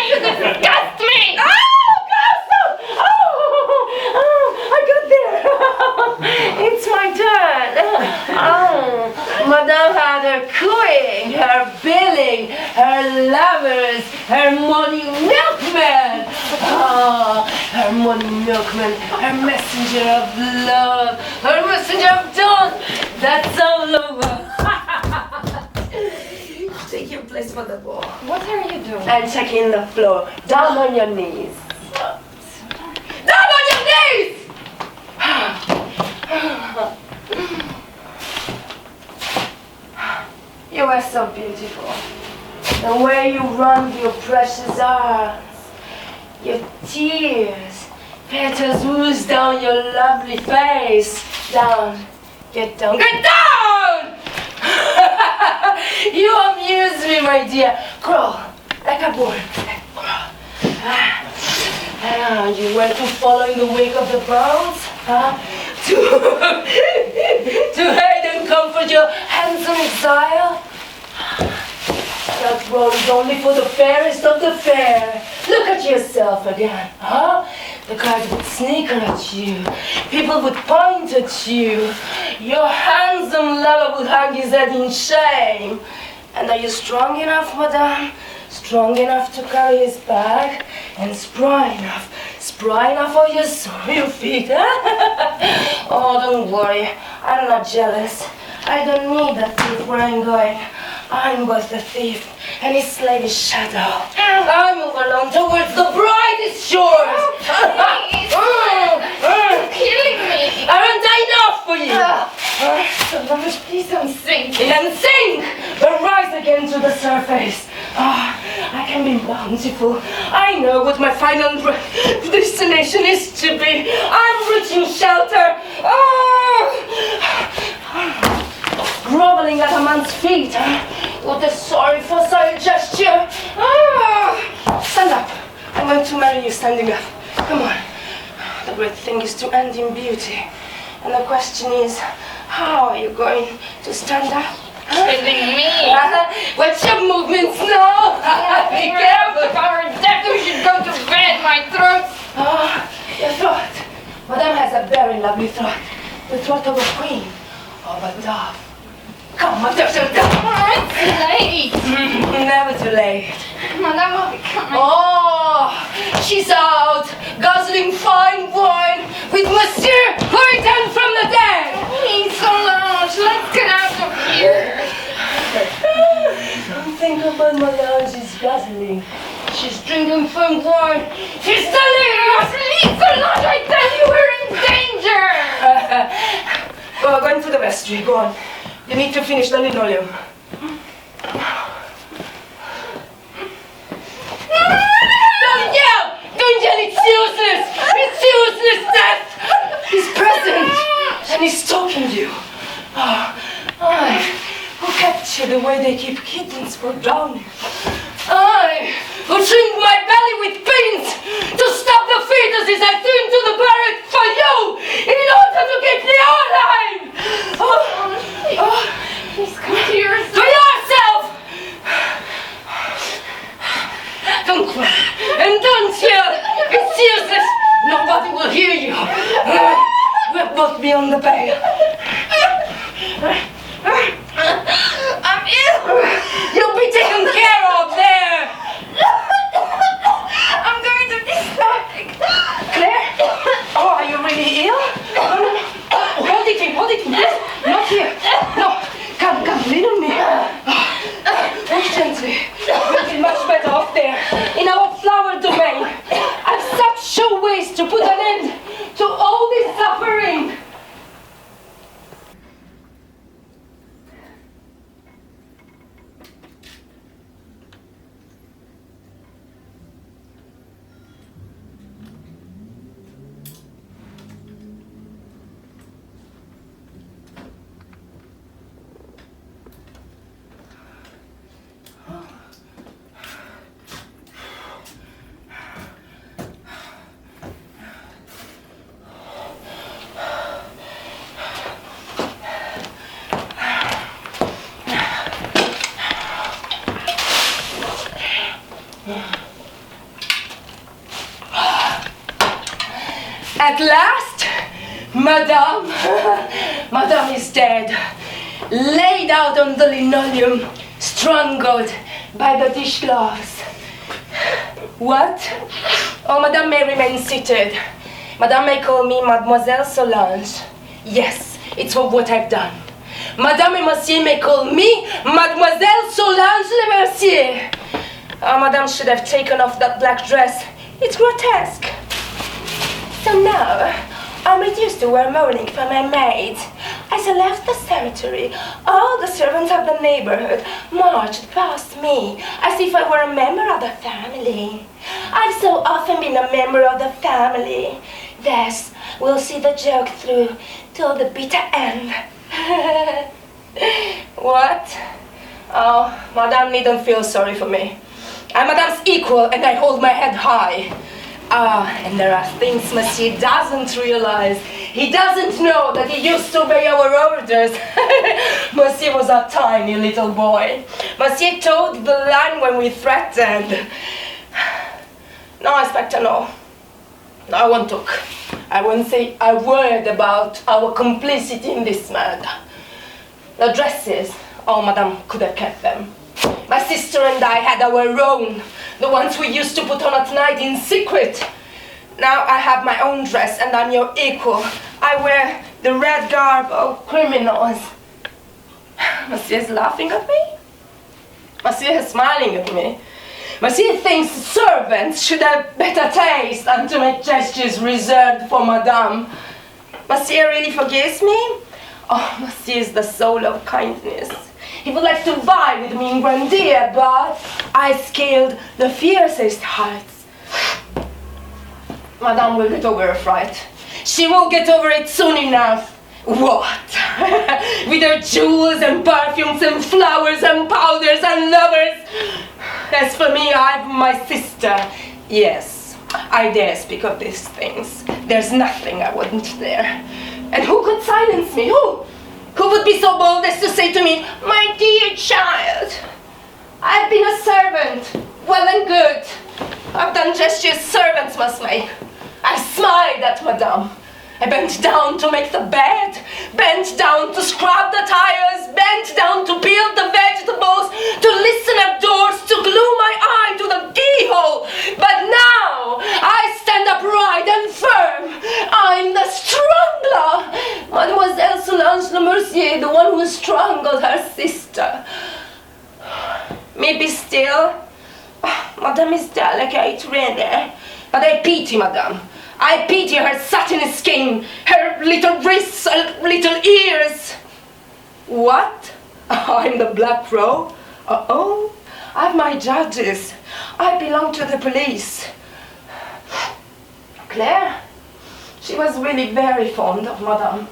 You disgust me. I got there. It's my turn. Madame had her cooing, her billing, her lovers, her money milkman. Her money milkman, her messenger of love, her messenger of dawn. That's all over. Take your place for the ball. What are you doing? And checking the floor. Down on your knees. Down on your knees! You are so beautiful. The way you run your precious arms. Your tears. Petals ooze down your lovely face. Down. Get down. Get down! You amuse me, my dear. Crawl. Like a boy. Crawl. You went to follow in the wake of the browns? To hide and comfort your handsome exile? That road is only for the fairest of the fair. Look at yourself again, The guards would sneer at you. People would point at you. Your handsome lover would hang his head in shame. And are you strong enough, madame? Strong enough to carry his bag? And spry enough for your feet, Oh, don't worry. I'm not jealous. I don't need that thief where I'm going. I'm both the thief and his slavish shadow. I move along towards the brightest shores. Killing me. Aren't I enough for you? Solange, please don't sink. And sink, but rise again to the surface. I can be bountiful. I know what my final destination is to be. I'm rich in shelter. Groveling at a man's feet, with a sorrowful gesture. Stand up. I'm going to marry you standing up. Come on. The great thing is to end in beauty. And the question is, how are you going to stand up? Kidding me. What's your movements now? Be careful. If I were deaf, we should go to bed. My throat. Your throat. Madame has a very lovely throat. The throat of a queen. Of a dove. Come, Madame. It's late. Never too late. Madame will be coming. She's out, guzzling fine wine with Monsieur who returned from the dead. Please, Solange, let's get out of here. Don't think about Madame, she's guzzling. She's drinking fine wine. She's delirious. Please, Solange, I tell you, we're in danger. Go into the vestry, go on. You need to finish the linoleum. Don't yell! Don't yell, it's useless! It's useless, Death! He's present, and he's stalking you. I, who kept you the way they keep kittens for drowning. I, who trimmed my belly with pins to stop the fetuses I threw into the barrack for you, in order to keep you alive! Please come to yourself. To yourself! Don't cry, and don't yell! It's useless! Nobody will hear you! We're both beyond the veil. I'm At last, Madame, Madame is dead. Laid out on the linoleum, strangled by the dishcloths. What? Oh, Madame may remain seated. Madame may call me Mademoiselle Solange. Yes, it's for what I've done. Madame et Monsieur may call me Mademoiselle Solange Le Mercier. Oh, Madame should have taken off that black dress. It's grotesque. So now, I'm reduced to wear mourning for my maid. As I left the cemetery, all the servants of the neighborhood marched past me as if I were a member of the family. I've so often been a member of the family. Thus, we'll see the joke through till the bitter end. What? Oh, Madame needn't feel sorry for me. I'm Madame's equal and I hold my head high. Ah, and there are things Monsieur doesn't realize. He doesn't know that he used to obey our orders. Monsieur was a tiny little boy. Monsieur toed the line when we threatened. No, Inspector, no. I won't talk. I won't say a word about our complicity in this murder. The dresses, oh, Madame could have kept them. My sister and I had our own, the ones we used to put on at night in secret. Now I have my own dress and I'm your equal. I wear the red garb of criminals. Monsieur is laughing at me? Monsieur is smiling at me. Monsieur thinks servants should have better taste than to make gestures reserved for Madame. Monsieur really forgives me? Oh, Monsieur is the soul of kindness. He would like to vie with me in grandeur, but I scaled the fiercest heights. Madame will get over her fright. She will get over it soon enough. What? With her jewels and perfumes and flowers and powders and lovers. As for me, I've my sister. Yes, I dare speak of these things. There's nothing I wouldn't dare. And who could silence me? Who? Who would be so bold as to say to me, my dear child, I've been a servant, well and good. I've done gestures servants must make. I smiled at Madame. I bent down to make the bed, bent down to scrub the tires, bent down to peel the vegetables, to listen at doors, to glue my eye to the keyhole. But now I stand upright and firm. I'm the strangler. Mademoiselle Solange Le Mercier, the one who strangled her sister. Maybe still, Madame is delicate, really. But I pity Madame. I pity her satin skin, her little wrists, her little ears. What? I'm the Black Crow? Uh-oh, I've my judges. I belong to the police. Claire, she was really very fond of Madame.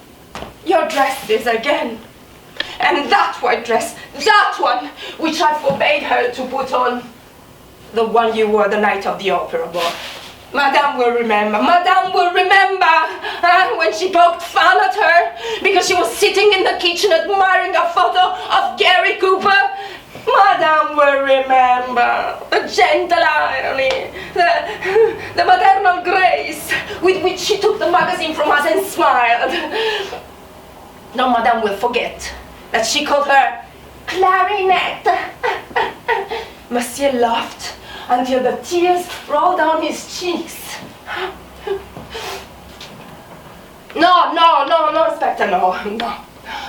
Your dresses again. And that white dress, that one, which I forbade her to put on. The one you wore the night of the opera ball. Madame will remember, when she poked fun at her because she was sitting in the kitchen admiring a photo of Gary Cooper. Madame will remember the gentle irony, the maternal grace with which she took the magazine from us and smiled. No, Madame will forget that she called her Clarinette. Monsieur laughed until the tears rolled down his cheeks. No, Inspector, no.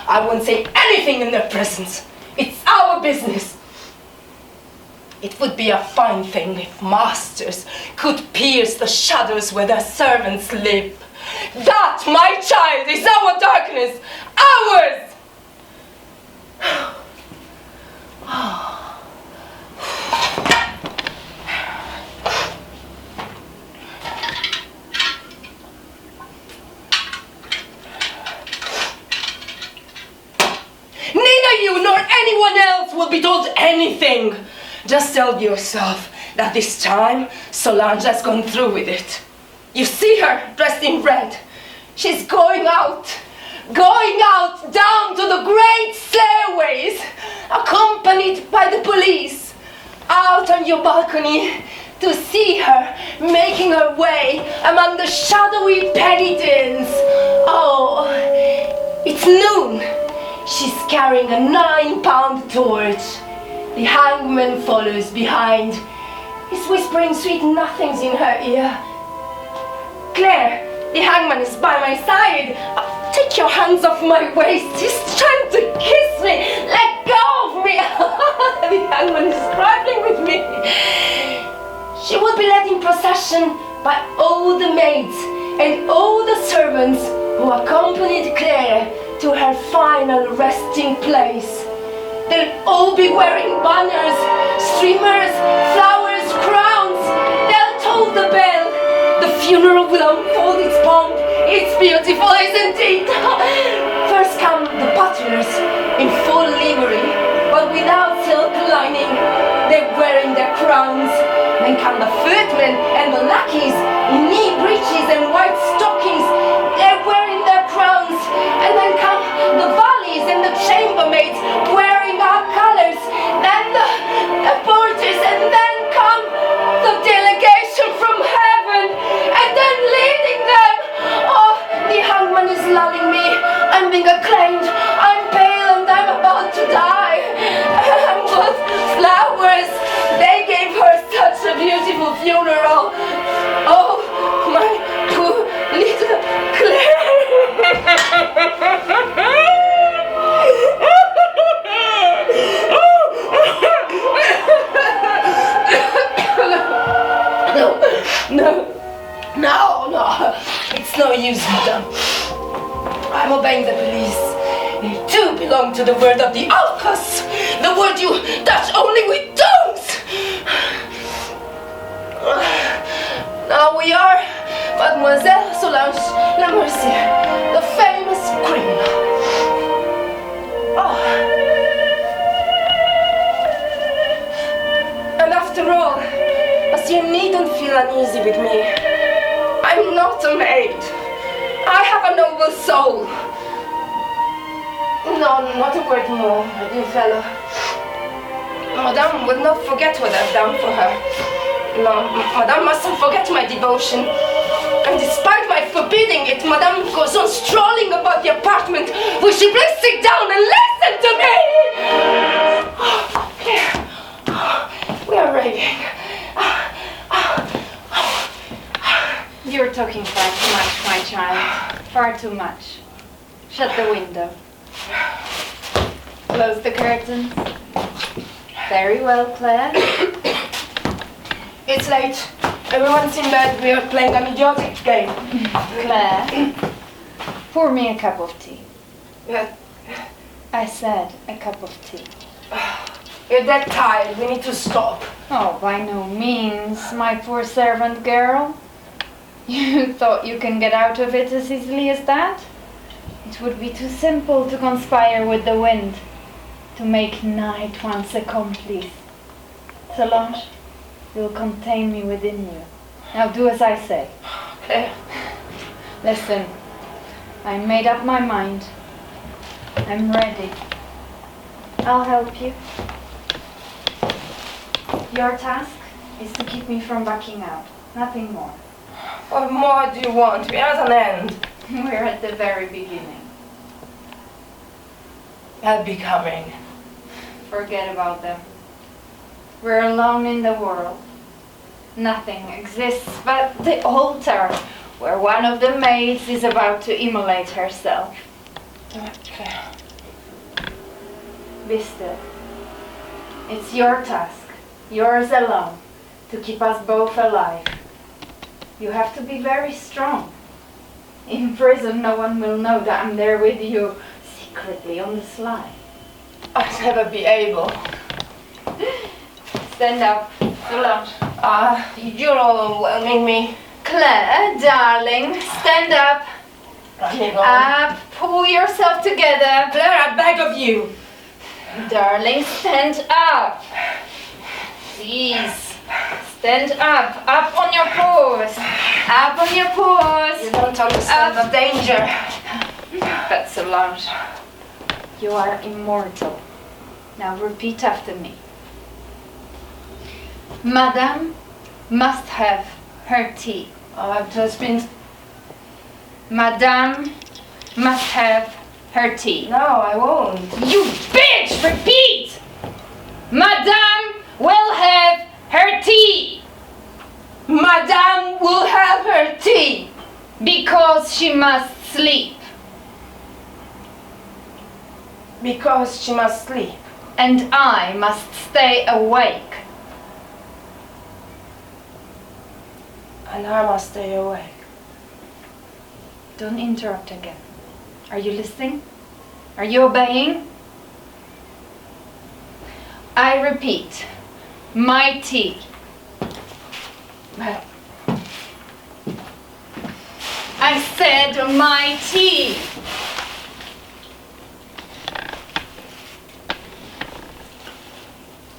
I won't say anything in their presence. It's our business. It would be a fine thing if masters could pierce the shadows where their servants live. That, my child, is our darkness, ours! Neither you nor anyone else will be told anything. Just tell yourself that this time Solange has gone through with it. You see her dressed in red. She's going out down to the great stairways, accompanied by the police. Out on your balcony, to see her making her way among the shadowy penitents. Oh, it's noon. She's carrying a 9-pound torch. The hangman follows behind. He's whispering sweet nothings in her ear. Claire, the hangman is by my side. Take your hands off my waist. He's trying to kiss me. Let go of me. The hangman is struggling with me. She will be led in procession by all the maids and all the servants who accompanied Claire to her final resting place. They'll all be wearing banners, streamers, flowers, crowns. They'll toll the bell. The funeral will unfold its pomp. It's beautiful, isn't it? First come the butlers in full livery, but without silk lining. They're wearing their crowns. Then come the footmen and the lackeys in knee breeches and white stockings. They're wearing their crowns. And then come the valleys and the chambermaids wearing our colors. Then the porters, and then come the delegation from heaven, and then leading them. Oh, the hangman is lulling me. I'm being acclaimed. I'm pale and I'm about to die. And what flowers! They gave her such a beautiful funeral. Oh, my poor little Claire. No. It's no use, madam. I'm obeying the police. They too belong to the word of the Alcos. The word you touch only with tongues. Now we are Mademoiselle Solange La Mercier, the famous criminal. Oh. And after all, as you needn't feel uneasy with me, I'm not a maid. I have a noble soul. No, not a word more, my dear fellow. Madame will not forget what I've done for her. No, Madame mustn't forget my devotion. And despite my forbidding it, Madame goes on strolling about the apartment. Will she please sit down and listen to me? Here. We are raving. You're talking far too much, my child. Far too much. Shut the window. Close the curtains. Very well, Claire. It's late. Everyone's in bed. We are playing an idiotic game. Claire, pour me a cup of tea. Yeah. I said a cup of tea. You're that tired. We need to stop. Oh, by no means, my poor servant girl. You thought you can get out of it as easily as that? It would be too simple to conspire with the wind, to make night once accomplice. Solange, you'll contain me within you. Now do as I say. Okay. Listen, I made up my mind. I'm ready. I'll help you. Your task is to keep me from backing out. Nothing more. What more do you want? We're at an end. We're at the very beginning. I'll be coming. Forget about them. We're alone in the world. Nothing exists but the altar where one of the maids is about to immolate herself. Okay. Be still. It's your task, yours alone, to keep us both alive. You have to be very strong. In prison, no one will know that I'm there with you, secretly on the sly. I'll never be able. Stand up, Solange. You're overwhelming me. Claire, darling, stand up. Running on. Up, pull yourself together. Claire, I beg of you. Darling, stand up. Please. Stand up on your paws. Up on your paws. You don't understand the danger. But Solange, you are immortal. Now repeat after me. Madame, must have her tea. I've just been... Madame must have her tea. No, I won't. You bitch! Repeat! Madame will have her tea. Madame will have her tea. Because she must sleep. Because she must sleep. And I must stay awake. And I must stay awake. Don't interrupt again. Are you listening? Are you obeying? I repeat, my tea. Well, I said my tea.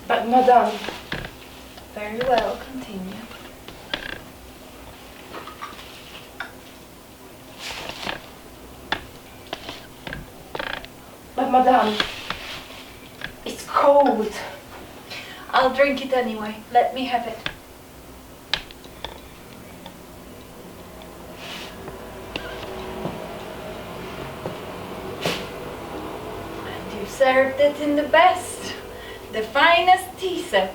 but Madame, Very well, continue. but Madame, it's cold. I'll drink it anyway. Let me have it. And you served it in the best, the finest tea set.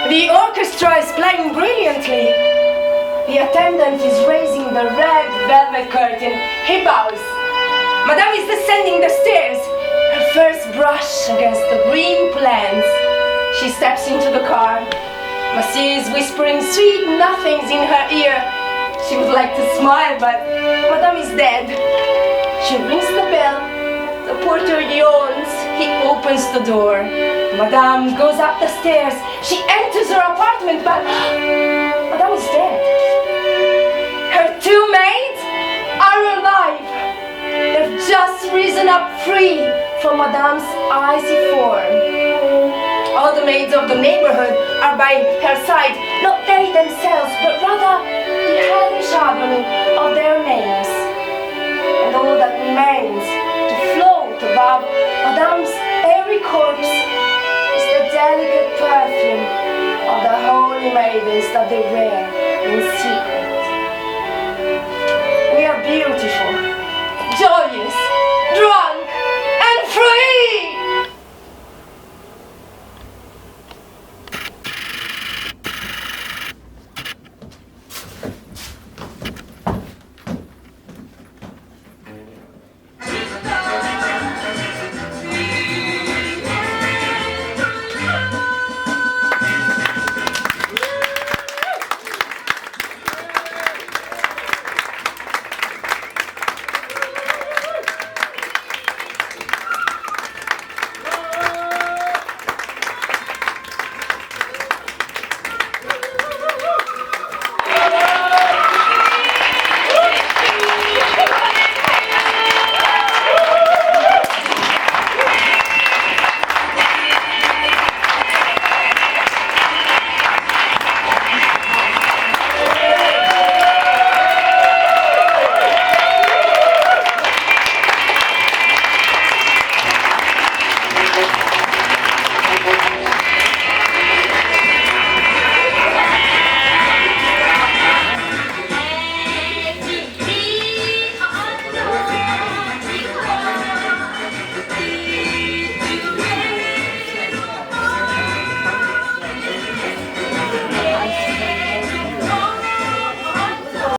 The orchestra is playing brilliantly. The attendant is raising the red velvet curtain. He bows. Madame is descending the stairs. Her first brush against the green plants. She steps into the car. Monsieur is whispering sweet nothings in her ear. She would like to smile, but Madame is dead. She rings the bell. The porter yawns. He opens the door. Madame goes up the stairs. She enters her apartment, but Madame is dead. Her two maids are alive. They've just risen up free from Madame's icy form. All the maids of the neighborhood are by her side, not they themselves, but rather the hellish agony of their names. And all that remains to float above Madame's airy corpse is the delicate perfume of the holy maidens that they wear in secret. We are beautiful,